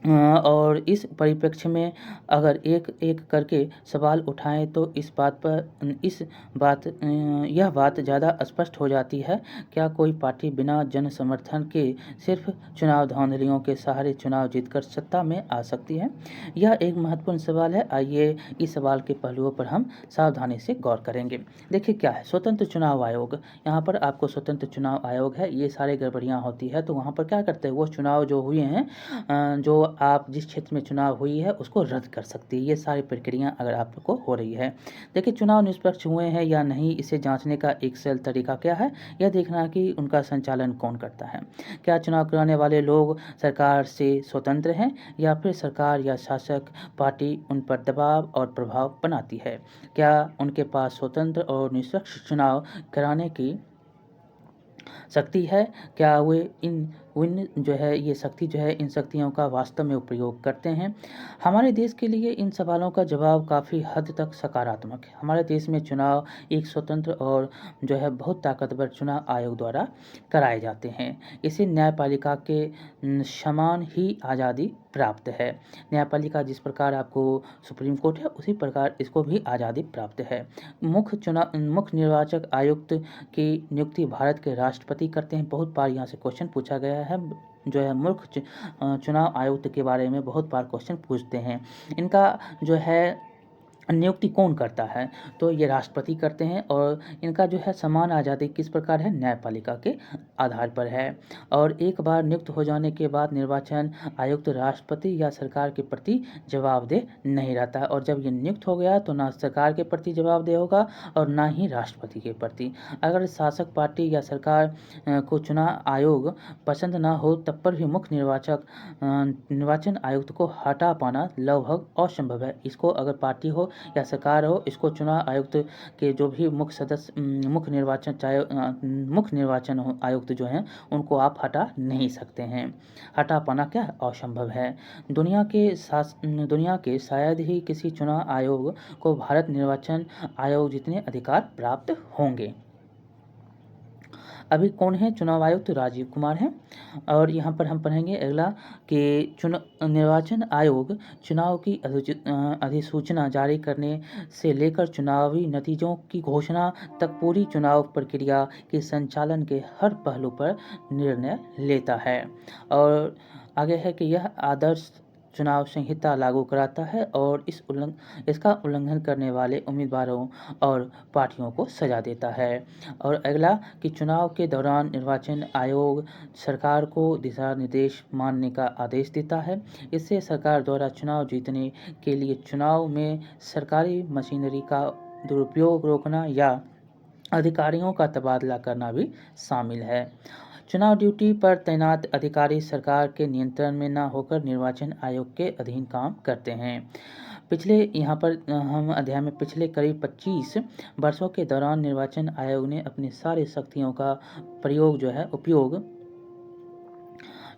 और इस परिप्रेक्ष्य में अगर एक-एक करके सवाल उठाएं तो यह बात ज़्यादा स्पष्ट हो जाती है। क्या कोई पार्टी बिना जन समर्थन के सिर्फ चुनाव धांधलियों के सहारे चुनाव जीतकर सत्ता में आ सकती है? यह एक महत्वपूर्ण सवाल है। आइए इस सवाल के पहलुओं पर हम सावधानी से गौर करेंगे। देखिए क्या है स्वतंत्र चुनाव आयोग। यहाँ पर आपको स्वतंत्र चुनाव आयोग है, ये सारी गड़बड़ियाँ होती है तो वहाँ पर क्या करते हैं, वो चुनाव जो हुए हैं जो आप जिस क्षेत्र में चुनाव हुई है उसको रद्द कर सकती है। ये सारी प्रक्रिया अगर आपको हो रही है। देखिए चुनाव निष्पक्ष हुए हैं या नहीं, इसे जांचने का एक सरल तरीका क्या है, यह देखना कि उनका संचालन कौन करता है। क्या चुनाव कराने वाले लोग सरकार से स्वतंत्र हैं या फिर सरकार या शासक पार्टी उन पर दबाव और प्रभाव बनाती है। क्या उनके पास स्वतंत्र और निष्पक्ष चुनाव कराने की शक्ति है। क्या वे ये शक्ति जो है इन शक्तियों का वास्तव में उपयोग करते हैं। हमारे देश के लिए इन सवालों का जवाब काफ़ी हद तक सकारात्मक है। हमारे देश में चुनाव एक स्वतंत्र और जो है बहुत ताकतवर चुनाव आयोग द्वारा कराए जाते हैं। इसे न्यायपालिका के समान ही आज़ादी प्राप्त है। न्यायपालिका जिस प्रकार आपको सुप्रीम कोर्ट है उसी प्रकार इसको भी आज़ादी प्राप्त है। मुख्य निर्वाचक आयुक्त की नियुक्ति भारत के राष्ट्रपति करते हैं। बहुत बार यहाँ से क्वेश्चन पूछा गया है, जो है मुख्य चुनाव आयुक्त के बारे में बहुत बार क्वेश्चन पूछते हैं। इनका जो है नियुक्ति कौन करता है, तो ये राष्ट्रपति करते हैं और इनका जो है समान आज़ादी किस प्रकार है, न्यायपालिका के आधार पर है। और एक बार नियुक्त हो जाने के बाद निर्वाचन आयुक्त राष्ट्रपति या सरकार के प्रति जवाबदेह नहीं रहता है। और जब ये नियुक्त हो गया तो ना सरकार के प्रति जवाबदेह होगा और ना ही राष्ट्रपति के प्रति। अगर शासक पार्टी या सरकार को चुनाव आयोग पसंद ना हो तब पर भी मुख्य निर्वाचन आयुक्त को हटा पाना लगभग असंभव है। इसको अगर पार्टी हो या सरकार हो, इसको चुनाव आयुक्त के जो भी मुख्य निर्वाचन आयुक्त जो हैं उनको आप हटा नहीं सकते हैं। हटा पाना क्या असंभव है। दुनिया के शायद ही किसी चुनाव आयोग को भारत निर्वाचन आयोग जितने अधिकार प्राप्त होंगे। अभी कौन है चुनाव आयुक्त, राजीव कुमार हैं। और यहाँ पर हम पढ़ेंगे अगला कि निर्वाचन आयोग चुनाव की अधिसूचना जारी करने से लेकर चुनावी नतीजों की घोषणा तक पूरी चुनाव प्रक्रिया के संचालन के हर पहलू पर निर्णय लेता है। और आगे है कि यह आदर्श चुनाव संहिता लागू कराता है और इसका उल्लंघन करने वाले उम्मीदवारों और पार्टियों को सजा देता है। और अगला कि चुनाव के दौरान निर्वाचन आयोग सरकार को दिशा निर्देश मानने का आदेश देता है। इससे सरकार द्वारा चुनाव जीतने के लिए चुनाव में सरकारी मशीनरी का दुरुपयोग रोकना या अधिकारियों का तबादला करना भी शामिल है। चुनाव ड्यूटी पर तैनात अधिकारी सरकार के नियंत्रण में न होकर निर्वाचन आयोग के अधीन काम करते हैं। यहाँ पर हम अध्याय में पिछले करीब 25 वर्षों के दौरान निर्वाचन आयोग ने अपनी सारी शक्तियों का उपयोग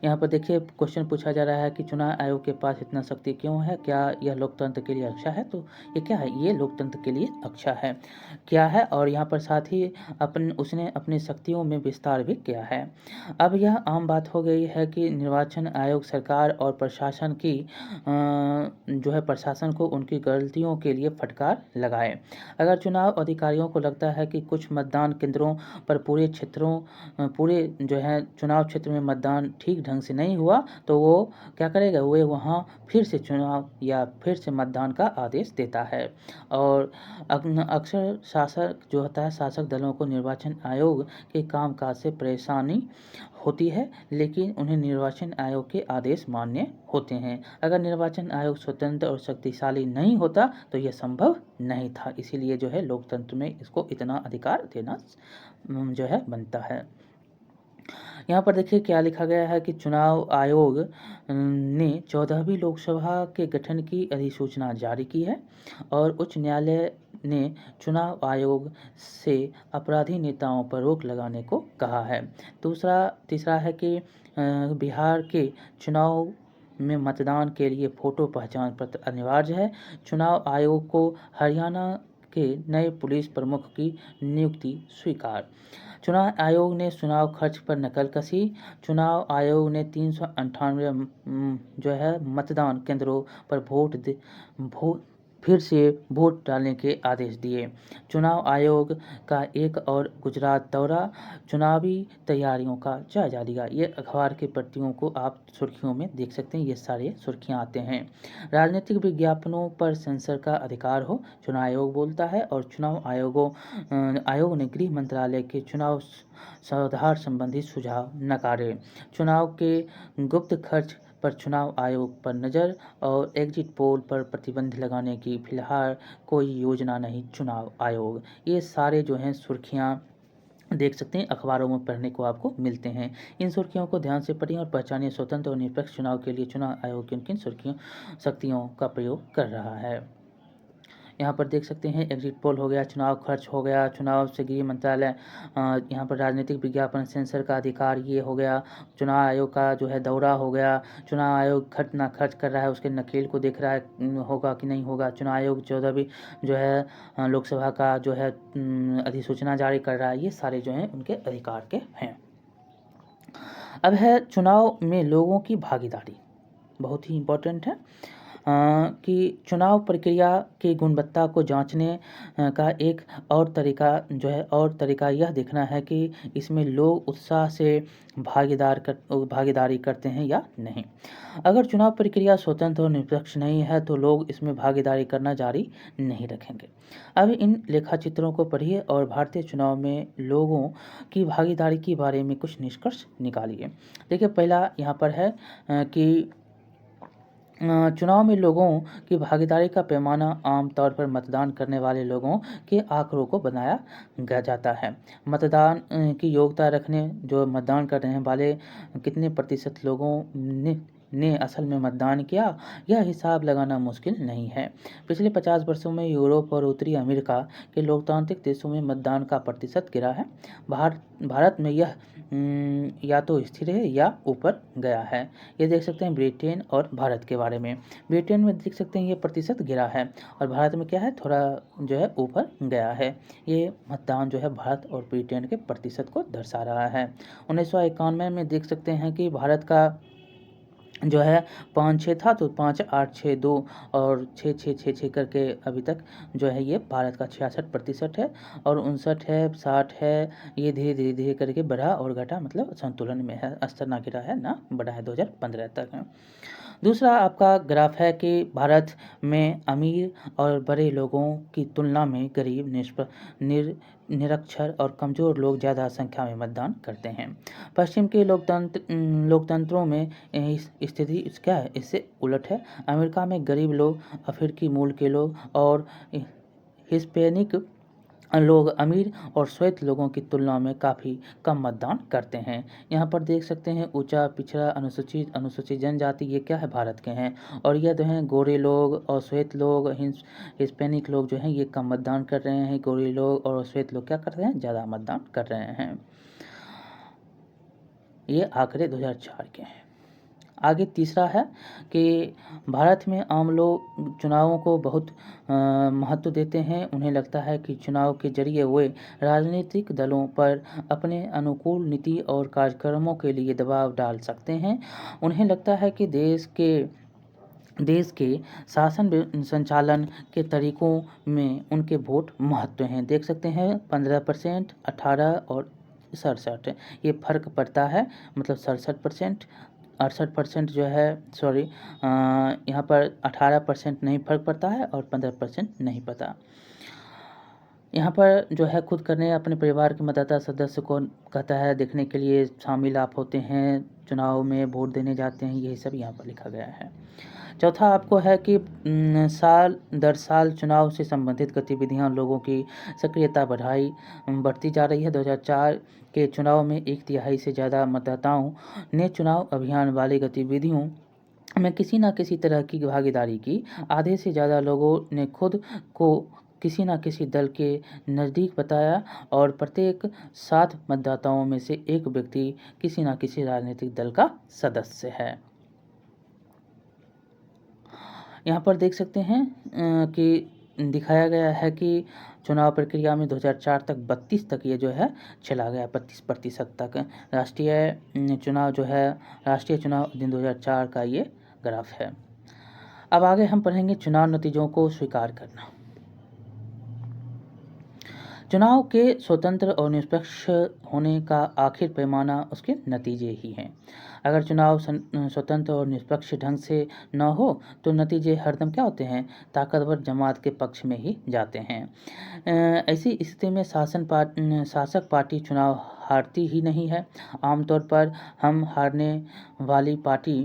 यहाँ पर देखिए क्वेश्चन पूछा जा रहा है कि चुनाव आयोग के पास इतना शक्ति क्यों है, क्या यह लोकतंत्र के लिए अच्छा है। तो ये क्या है, ये लोकतंत्र के लिए अच्छा है क्या है। और यहाँ पर साथ ही उसने अपनी शक्तियों में विस्तार भी किया है। अब यह आम बात हो गई है कि निर्वाचन आयोग सरकार और प्रशासन को उनकी गलतियों के लिए फटकार लगाए। अगर चुनाव अधिकारियों को लगता है कि कुछ मतदान केंद्रों पर पूरे चुनाव क्षेत्र में मतदान ठीक ढंग से नहीं हुआ तो वो क्या करेगा, वे वहाँ फिर से चुनाव या फिर से मतदान का आदेश देता है। और अक्सर शासक दलों को निर्वाचन आयोग के कामकाज से परेशानी होती है, लेकिन उन्हें निर्वाचन आयोग के आदेश मान्य होते हैं। अगर निर्वाचन आयोग स्वतंत्र और शक्तिशाली नहीं होता तो यह संभव नहीं था। इसीलिए जो है लोकतंत्र में इसको इतना अधिकार देना बनता है। यहाँ पर देखिए क्या लिखा गया है कि चुनाव आयोग ने 14वीं लोकसभा के गठन की अधिसूचना जारी की है और उच्च न्यायालय ने चुनाव आयोग से अपराधी नेताओं पर रोक लगाने को कहा है। तीसरा है कि बिहार के चुनाव में मतदान के लिए फ़ोटो पहचान पत्र अनिवार्य है। चुनाव आयोग को हरियाणा के नए पुलिस प्रमुख की नियुक्ति स्वीकार। चुनाव आयोग ने चुनाव खर्च पर नकल कसी। चुनाव आयोग ने 398 जो है मतदान केंद्रों पर फिर से वोट डालने के आदेश दिए। चुनाव आयोग का एक और गुजरात दौरा, चुनावी तैयारियों का जायजा लिया। ये अखबार की प्रतियों को आप सुर्खियों में देख सकते हैं, ये सारे सुर्खियां आते हैं। राजनीतिक विज्ञापनों पर सेंसर का अधिकार हो, चुनाव आयोग बोलता है। और चुनाव आयोग ने गृह मंत्रालय के चुनाव सुधार संबंधी सुझाव नकारे। चुनाव के गुप्त खर्च पर चुनाव आयोग पर नज़र और एग्जिट पोल पर प्रतिबंध लगाने की फिलहाल कोई योजना नहीं चुनाव आयोग। ये सारे जो हैं सुर्खियां देख सकते हैं, अखबारों में पढ़ने को आपको मिलते हैं। इन सुर्खियों को ध्यान से पढ़िए और पहचानिए स्वतंत्र और निष्पक्ष चुनाव के लिए चुनाव आयोग किन किन शक्तियों का प्रयोग कर रहा है। यहाँ पर देख सकते हैं एग्जिट पोल हो गया, चुनाव खर्च हो गया, चुनाव से गृह मंत्रालय, यहाँ पर राजनीतिक विज्ञापन सेंसर का अधिकार ये हो गया, चुनाव आयोग का जो है दौरा हो गया, चुनाव आयोग खर्च कर रहा है उसके नकेल को देख रहा है होगा कि नहीं होगा, चुनाव आयोग 14वीं जो है लोकसभा का जो है अधिसूचना जारी कर रहा है। ये सारे जो हैं उनके अधिकार के हैं। अब है चुनाव में लोगों की भागीदारी, बहुत ही इम्पोर्टेंट है कि चुनाव प्रक्रिया की गुणवत्ता को जांचने का एक और तरीका यह देखना है कि इसमें लोग उत्साह से भागीदारी करते हैं या नहीं। अगर चुनाव प्रक्रिया स्वतंत्र और निष्पक्ष नहीं है तो लोग इसमें भागीदारी करना जारी नहीं रखेंगे। अब इन लेखाचित्रों को पढ़िए और भारतीय चुनाव में लोगों की भागीदारी के बारे में कुछ निष्कर्ष निकालिए। देखिए, पहला यहाँ पर है कि चुनाव में लोगों की भागीदारी का पैमाना आमतौर पर मतदान करने वाले लोगों के आंकड़ों को बनाया जाता है। मतदान की योग्यता रखने जो मतदान करने वाले कितने प्रतिशत लोगों ने असल में मतदान किया, यह हिसाब लगाना मुश्किल नहीं है। पिछले 50 वर्षों में यूरोप और उत्तरी अमेरिका के लोकतांत्रिक देशों में मतदान का प्रतिशत गिरा है। भारत में यह या तो स्थिर है या ऊपर गया है। ये देख सकते हैं ब्रिटेन और भारत के बारे में। ब्रिटेन में देख सकते हैं ये प्रतिशत गिरा है और भारत में क्या है, थोड़ा जो है ऊपर गया है। ये मतदान जो है भारत और ब्रिटेन के प्रतिशत को दर्शा रहा है। 1991 में देख सकते हैं कि भारत का जो है 5-6 था तो 5-8-6-2 और 6-6-6-6 करके अभी तक जो है ये भारत का 66% है और 59 है, 60 है। ये धीरे धीरे करके बढ़ा और घटा, मतलब संतुलन में है, स्तर ना गिरा है ना बढ़ा है 2015 तक है। दूसरा आपका ग्राफ है कि भारत में अमीर और बड़े लोगों की तुलना में गरीब, निरक्षर और कमज़ोर लोग ज़्यादा संख्या में मतदान करते हैं। पश्चिम के लोकतंत्रों में स्थिति क्या है, इससे उलट है। अमेरिका में गरीब लोग, अफ्रीकी मूल के लोग और हिस्पैनिक लोग अमीर और श्वेत लोगों की तुलना में काफ़ी कम मतदान करते हैं। यहाँ पर देख सकते हैं ऊंचा, पिछड़ा, अनुसूचित जनजाति, ये क्या है, भारत के हैं। और यह जो हैं गोरे लोग और श्वेत लोग, हिस्पैनिक लोग जो हैं ये कम मतदान कर रहे हैं। गोरे लोग और श्वेत लोग क्या कर रहे हैं, ज़्यादा मतदान कर रहे हैं। ये आंकड़े 2004 के हैं। आगे तीसरा है कि भारत में आम लोग चुनावों को बहुत महत्व देते हैं। उन्हें लगता है कि चुनाव के जरिए वे राजनीतिक दलों पर अपने अनुकूल नीति और कार्यक्रमों के लिए दबाव डाल सकते हैं। उन्हें लगता है कि देश के शासन संचालन के तरीकों में उनके वोट महत्व हैं। देख सकते हैं 15%, 18 और 67 ये फ़र्क पड़ता है, मतलब 67%, 68% जो है, सॉरी यहाँ पर 18% नहीं फ़र्क पड़ता है और 15% नहीं पता। यहाँ पर जो है खुद करने अपने परिवार के मतदाता सदस्य को कहता है देखने के लिए शामिल आप होते हैं, चुनाव में वोट देने जाते हैं, यही सब यहाँ पर लिखा गया है। चौथा आपको है कि साल दर साल चुनाव से संबंधित गतिविधियां लोगों की सक्रियता बढ़ती जा रही है। 2004 के चुनाव में 1/3 से ज़्यादा मतदाताओं ने चुनाव अभियान वाली गतिविधियों में किसी न किसी तरह की भागीदारी की। आधे से ज़्यादा लोगों ने खुद को किसी न किसी दल के नज़दीक बताया और प्रत्येक 7 मतदाताओं में से एक व्यक्ति किसी न किसी राजनीतिक दल का सदस्य है। यहाँ पर देख सकते हैं कि दिखाया गया है कि चुनाव प्रक्रिया में 2004 तक 32 तक ये जो है चला गया, 32% तक। राष्ट्रीय चुनाव जो है, राष्ट्रीय चुनाव दिन 2004 का ये ग्राफ है। अब आगे हम पढ़ेंगे चुनाव नतीजों को स्वीकार करना। चुनाव के स्वतंत्र और निष्पक्ष होने का आखिर पैमाना उसके नतीजे ही हैं। अगर चुनाव स्वतंत्र और निष्पक्ष ढंग से न हो तो नतीजे हरदम क्या होते हैं, ताकतवर जमात के पक्ष में ही जाते हैं। ऐसी स्थिति में शासक पार्टी चुनाव हारती ही नहीं है। आमतौर पर हम हारने वाली पार्टी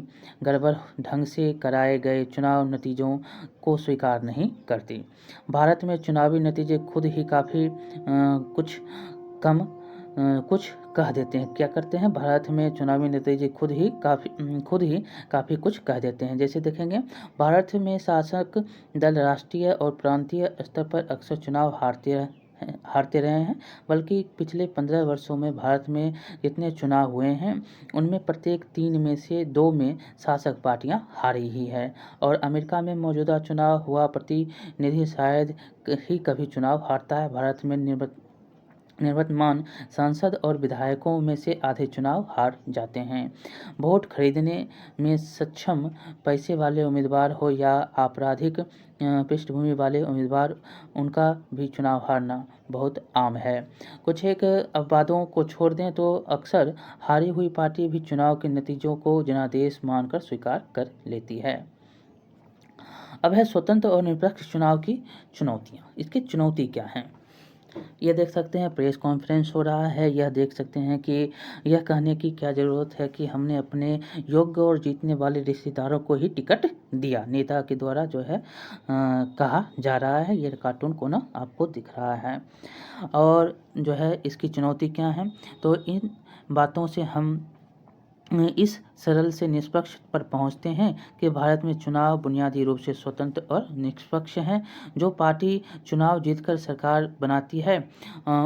गड़बड़ ढंग से कराए गए चुनाव नतीजों को स्वीकार नहीं करती। भारत में चुनावी नतीजे खुद ही काफ़ी कुछ कह देते हैं। क्या करते हैं, भारत में चुनावी नतीजे खुद ही काफ़ी कुछ कह देते हैं। जैसे देखेंगे, भारत में शासक दल राष्ट्रीय और प्रांतीय स्तर पर अक्सर चुनाव हारते रहे हैं, बल्कि पिछले 15 वर्षों में भारत में जितने चुनाव हुए हैं उनमें प्रत्येक 3 में से 2 में शासक पार्टियां हारी ही है। और अमेरिका में मौजूदा चुनाव हुआ प्रतिनिधि शायद ही कभी चुनाव हारता है। भारत में निवर्तमान सांसद और विधायकों में से आधे चुनाव हार जाते हैं। वोट खरीदने में सक्षम पैसे वाले उम्मीदवार हो या आपराधिक पृष्ठभूमि वाले उम्मीदवार, उनका भी चुनाव हारना बहुत आम है। कुछ एक अपवादों को छोड़ दें तो अक्सर हारी हुई पार्टी भी चुनाव के नतीजों को जनादेश मानकर स्वीकार कर लेती है। अब है स्वतंत्र और निष्पक्ष चुनाव की चुनौतियाँ। इसकी चुनौती क्या हैं? यह देख सकते हैं प्रेस कॉन्फ्रेंस हो रहा है। यह देख सकते हैं कि यह कहने की क्या ज़रूरत है कि हमने अपने योग्य और जीतने वाले रिश्तेदारों को ही टिकट दिया, नेता के द्वारा जो है कहा जा रहा है। यह कार्टून कोना आपको दिख रहा है। और जो है इसकी चुनौती क्या है, तो इन बातों से हम इस सरल से निष्पक्ष पर पहुंचते हैं कि भारत में चुनाव बुनियादी रूप से स्वतंत्र और निष्पक्ष हैं। जो पार्टी चुनाव जीतकर सरकार बनाती है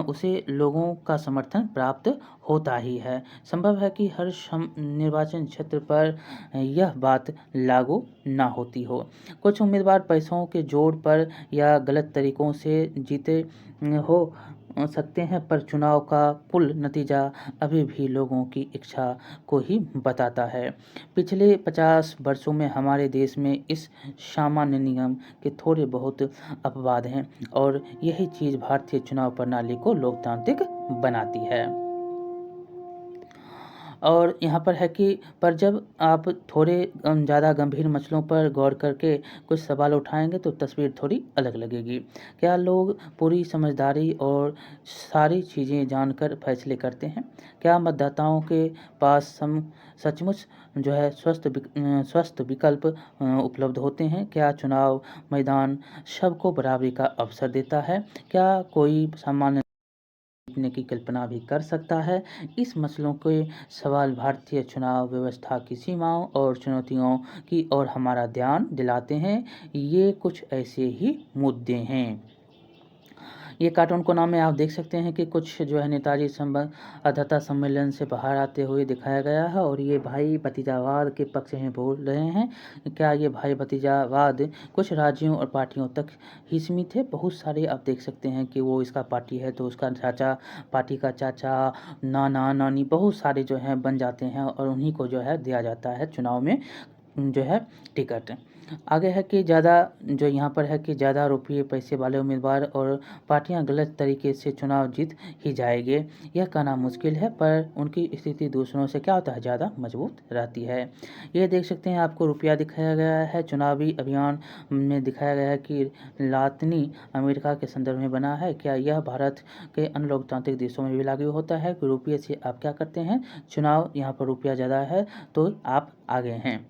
उसे लोगों का समर्थन प्राप्त होता ही है। संभव है कि हर निर्वाचन क्षेत्र पर यह बात लागू ना होती हो। कुछ उम्मीदवार पैसों के जोर पर या गलत तरीकों से जीते हो सकते हैं, पर चुनाव का कुल नतीजा अभी भी लोगों की इच्छा को ही बताता है। पिछले 50 वर्षों में हमारे देश में इस सामान्य नियम के थोड़े बहुत अपवाद हैं और यही चीज़ भारतीय चुनाव प्रणाली को लोकतांत्रिक बनाती है। और यहाँ पर है कि पर जब आप थोड़े ज़्यादा गंभीर मसलों पर गौर करके कुछ सवाल उठाएंगे तो तस्वीर थोड़ी अलग लगेगी। क्या लोग पूरी समझदारी और सारी चीज़ें जानकर फैसले करते हैं? क्या मतदाताओं के पास सचमुच जो है स्वस्थ विकल्प उपलब्ध होते हैं? क्या चुनाव मैदान सबको बराबरी का अवसर देता है? क्या कोई सामान्य जीतने की कल्पना भी कर सकता है? इस मसलों के सवाल भारतीय चुनाव व्यवस्था की सीमाओं और चुनौतियों की ओर हमारा ध्यान दिलाते हैं। ये कुछ ऐसे ही मुद्दे हैं। ये कार्टून को नाम में आप देख सकते हैं कि कुछ जो है नेताजी संबद्धता सम्मेलन से बाहर आते हुए दिखाया गया है और ये भाई भतीजावाद के पक्ष में बोल रहे हैं। क्या ये भाई भतीजावाद कुछ राज्यों और पार्टियों तक ही सीमित है? बहुत सारे आप देख सकते हैं कि वो इसका पार्टी है तो उसका चाचा, पार्टी का चाचा, नाना नानी, बहुत सारे जो हैं बन जाते हैं और उन्हीं को जो है दिया जाता है चुनाव में जो है टिकट। आगे है कि ज़्यादा जो यहाँ पर है कि ज़्यादा रुपये पैसे वाले उम्मीदवार और पार्टियां गलत तरीके से चुनाव जीत ही जाएंगे, यह कहना मुश्किल है, पर उनकी स्थिति दूसरों से क्या होता है, ज़्यादा मजबूत रहती है। ये देख सकते हैं आपको रुपया दिखाया गया है। चुनावी अभियान में दिखाया गया है कि लातिनी अमेरिका के संदर्भ में बना है। क्या यह भारत के अन्य लोकतांत्रिक देशों में भी लागू होता है कि रुपये से आप क्या करते हैं, चुनाव यहाँ पर रुपया ज़्यादा है तो आप आगे हैं।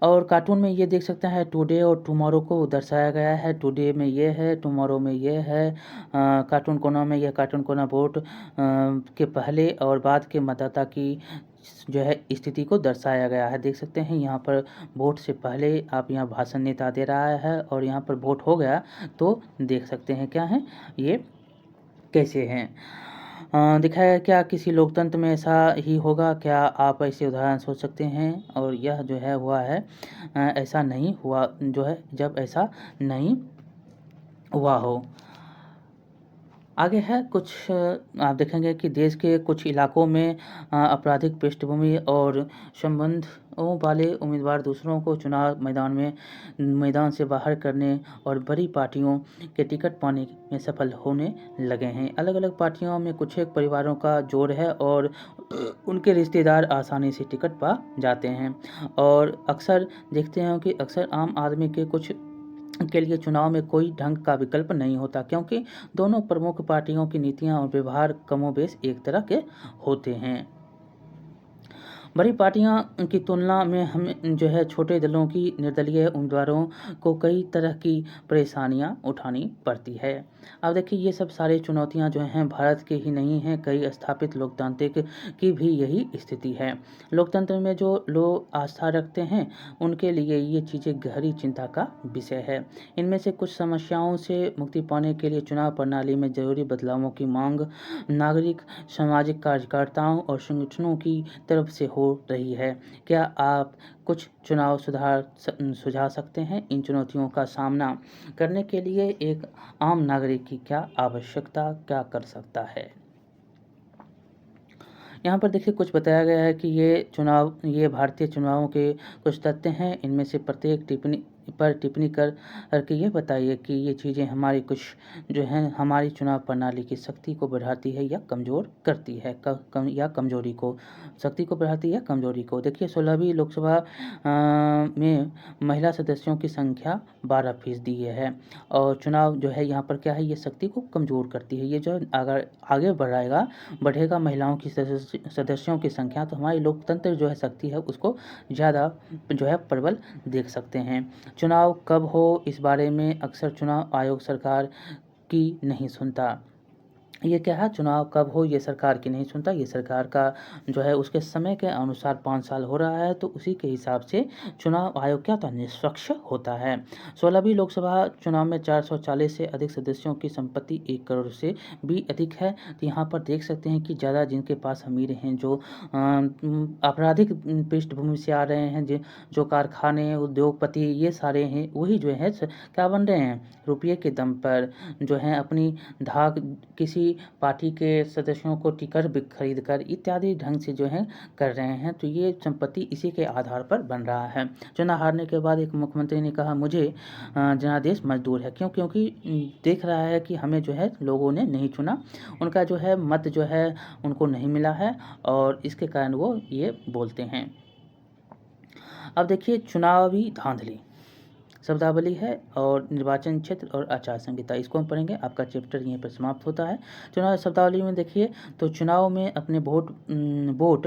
और कार्टून में ये देख सकते हैं टुडे और टुमारो को दर्शाया गया है। टुडे में ये है, टुमारो में ये है। कार्टून कोना में यह कार्टून कोना वोट के पहले और बाद के मतदाता की जो है स्थिति को दर्शाया गया है। देख सकते हैं यहाँ पर वोट से पहले आप यहाँ भाषण नेता दे रहा है और यहाँ पर वोट हो गया तो देख सकते हैं क्या है ये कैसे हैं। दिखाया क्या किसी लोकतंत्र में ऐसा ही होगा? क्या आप ऐसे उदाहरण सोच सकते हैं? और यह जो है हुआ है ऐसा नहीं हुआ जो है जब ऐसा नहीं हुआ हो। आगे है कुछ आप देखेंगे कि देश के कुछ इलाकों में आपराधिक पृष्ठभूमि और संबंधों वाले उम्मीदवार दूसरों को चुनाव मैदान से बाहर करने और बड़ी पार्टियों के टिकट पाने में सफल होने लगे हैं। अलग-अलग पार्टियों में कुछ एक परिवारों का जोड़ है और उनके रिश्तेदार आसानी से टिकट पा जाते हैं और अक्सर देखते हैं कि अक्सर आम आदमी के लिए चुनाव में कोई ढंग का विकल्प नहीं होता, क्योंकि दोनों प्रमुख पार्टियों की नीतियां और व्यवहार कमोबेश एक तरह के होते हैं। बड़ी पार्टियां की तुलना में हमें जो है छोटे दलों की निर्दलीय उम्मीदवारों को कई तरह की परेशानियां उठानी पड़ती है। अब देखिए ये सब सारी चुनौतियां जो हैं भारत के ही नहीं हैं, कई स्थापित लोकतांत्रिक की भी यही स्थिति है। लोकतंत्र में जो लोग आस्था रखते हैं उनके लिए ये चीज़ें गहरी चिंता का विषय है। इनमें से कुछ समस्याओं से मुक्ति पाने के लिए चुनाव प्रणाली में जरूरी बदलावों की मांग नागरिक, सामाजिक कार्यकर्ताओं और संगठनों की तरफ से हो रही है। क्या आप कुछ चुनाव सुधार सुझा सकते हैं? इन चुनौतियों का सामना करने के लिए एक आम नागरिक की क्या आवश्यकता क्या कर सकता है? यहाँ पर देखिए कुछ बताया गया है कि ये भारतीय चुनावों के कुछ तथ्य हैं। इनमें से प्रत्येक टिप्पणी करके ये बताइए कि ये चीज़ें हमारी कुछ जो हैं हमारी चुनाव प्रणाली की शक्ति को बढ़ाती है या कमज़ोर करती है या कमजोरी को, शक्ति को बढ़ाती है या कमजोरी को। देखिए 16वीं लोकसभा में महिला सदस्यों की संख्या 12% है और चुनाव जो है यहाँ पर क्या है, ये शक्ति को कमज़ोर करती है। ये जो अगर आगे बढ़ेगा महिलाओं की सदस्यों की संख्या, तो हमारी लोकतंत्र जो है शक्ति है उसको ज़्यादा जो है प्रबल देख सकते हैं। चुनाव कब हो इस बारे में अक्सर चुनाव आयोग सरकार की नहीं सुनता। ये क्या है, चुनाव कब हो ये सरकार की नहीं सुनता, ये सरकार का जो है उसके समय के अनुसार 5 साल हो रहा है तो उसी के हिसाब से चुनाव आयोग क्या होता है, निष्पक्ष होता है। 16वीं लोकसभा चुनाव में 440 से अधिक सदस्यों की संपत्ति 1 करोड़ से भी अधिक है। तो यहाँ पर देख सकते हैं कि ज़्यादा जिनके पास अमीर हैं, जो आपराधिक पृष्ठभूमि से आ रहे हैं, जो कारखाने उद्योगपति ये सारे हैं, वही जो है क्या बन रहे हैं, रुपये के दम पर जो है अपनी धाक किसी पार्टी के सदस्यों को टिकट खरीद कर इत्यादि ढंग से जो है कर रहे हैं। तो ये संपत्ति इसी के आधार पर बन रहा है। चुनाव हारने के बाद एक मुख्यमंत्री ने कहा मुझे जनादेश मंजूर है। क्योंकि देख रहा है कि हमें जो है लोगों ने नहीं चुना, उनका जो है मत जो है उनको नहीं मिला है और इसके कारण वो ये बोलते हैं। अब देखिए चुनावी धांधली शब्दावली है और निर्वाचन क्षेत्र और आचार संहिता, इसको हम पढ़ेंगे। आपका चैप्टर यहीं पर समाप्त होता है। चुनाव शब्दावली में देखिए तो चुनाव में अपने वोट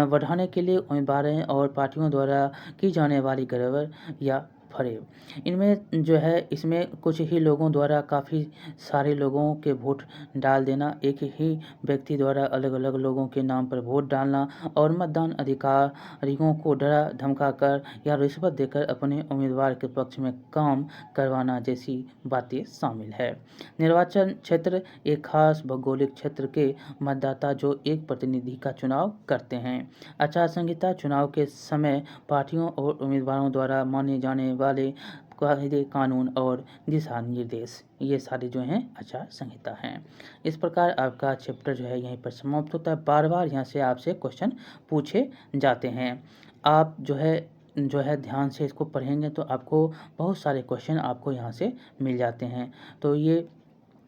बढ़ाने के लिए उम्मीदवारों और पार्टियों द्वारा की जाने वाली गड़बड़ या फरेब, इनमें जो है इसमें कुछ ही लोगों द्वारा काफ़ी सारे लोगों के वोट डाल देना, एक ही व्यक्ति द्वारा अलग अलग लोगों के नाम पर वोट डालना और मतदान अधिकारियों को डरा धमका कर या रिश्वत देकर अपने उम्मीदवार के पक्ष में काम करवाना जैसी बातें शामिल है। निर्वाचन क्षेत्र एक खास भौगोलिक क्षेत्र के मतदाता जो एक प्रतिनिधि का चुनाव करते हैं। आचार संहिता चुनाव के समय पार्टियों और उम्मीदवारों द्वारा माने जाने वाले कायदे कानून और दिशा निर्देश, ये सारे जो हैं आचार संहिता हैं। इस प्रकार आपका चैप्टर जो है यहीं पर समाप्त होता है। बार बार यहाँ से आपसे क्वेश्चन पूछे जाते हैं। आप जो है ध्यान से इसको पढ़ेंगे तो आपको बहुत सारे क्वेश्चन आपको यहाँ से मिल जाते हैं। तो ये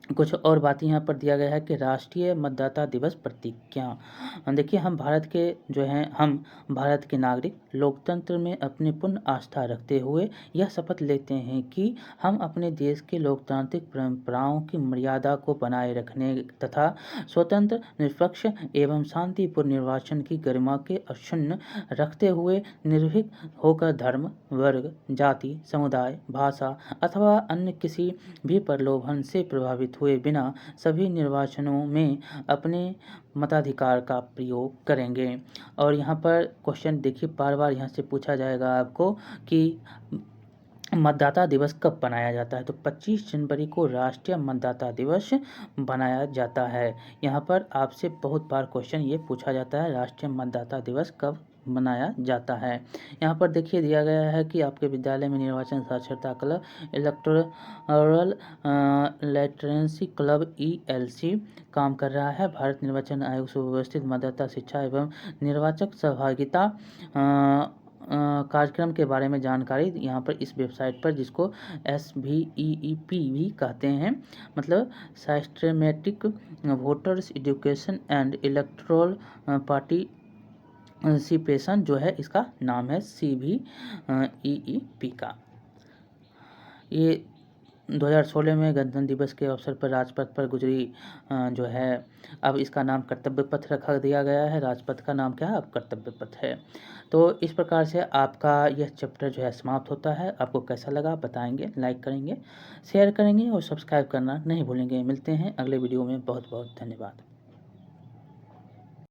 कुछ और बातें यहाँ पर दिया गया है कि राष्ट्रीय मतदाता दिवस प्रतिज्ञा। देखिए हम भारत के नागरिक लोकतंत्र में अपनी पूर्ण आस्था रखते हुए यह शपथ लेते हैं कि हम अपने देश के लोकतांत्रिक परंपराओं की मर्यादा को बनाए रखने तथा स्वतंत्र निष्पक्ष एवं शांतिपूर्ण निर्वाचन की गरिमा के अक्षुण्ण रखते हुए निर्भीक होकर धर्म, वर्ग, जाति, समुदाय, भाषा अथवा अन्य किसी भी प्रलोभन से प्रभावित हुए बिना सभी निर्वाचनों में अपने मताधिकार का प्रयोग करेंगे। और यहाँ पर क्वेश्चन देखिए बार बार यहाँ से पूछा जाएगा आपको कि मतदाता दिवस कब मनाया जाता है? तो 25 जनवरी को राष्ट्रीय मतदाता दिवस मनाया जाता है। यहाँ पर आपसे बहुत बार क्वेश्चन ये पूछा जाता है, राष्ट्रीय मतदाता दिवस कब मनाया जाता है। यहाँ पर देखिए दिया गया है कि आपके विद्यालय में निर्वाचन साक्षरता club, electoral literacy club ELC काम कर रहा है। भारत निर्वाचन आयोग सुव्यवस्थित मतदाता शिक्षा एवं निर्वाचक सहभागिता कार्यक्रम के बारे में जानकारी यहाँ पर इस वेबसाइट पर, जिसको SVEEP भी कहते हैं, मतलब systematic voters education and electoral participation जो है इसका नाम है CVEEP का। ये 2016 में गणतंत्र दिवस के अवसर पर राजपथ पर गुजरी जो है, अब इसका नाम कर्तव्य पथ रखा दिया गया है। राजपथ का नाम क्या है? अब कर्तव्य पथ है। तो इस प्रकार से आपका यह चैप्टर जो है समाप्त होता है। आपको कैसा लगा बताएंगे, लाइक करेंगे, शेयर करेंगे और सब्सक्राइब करना नहीं भूलेंगे। मिलते हैं अगले वीडियो में। बहुत बहुत धन्यवाद।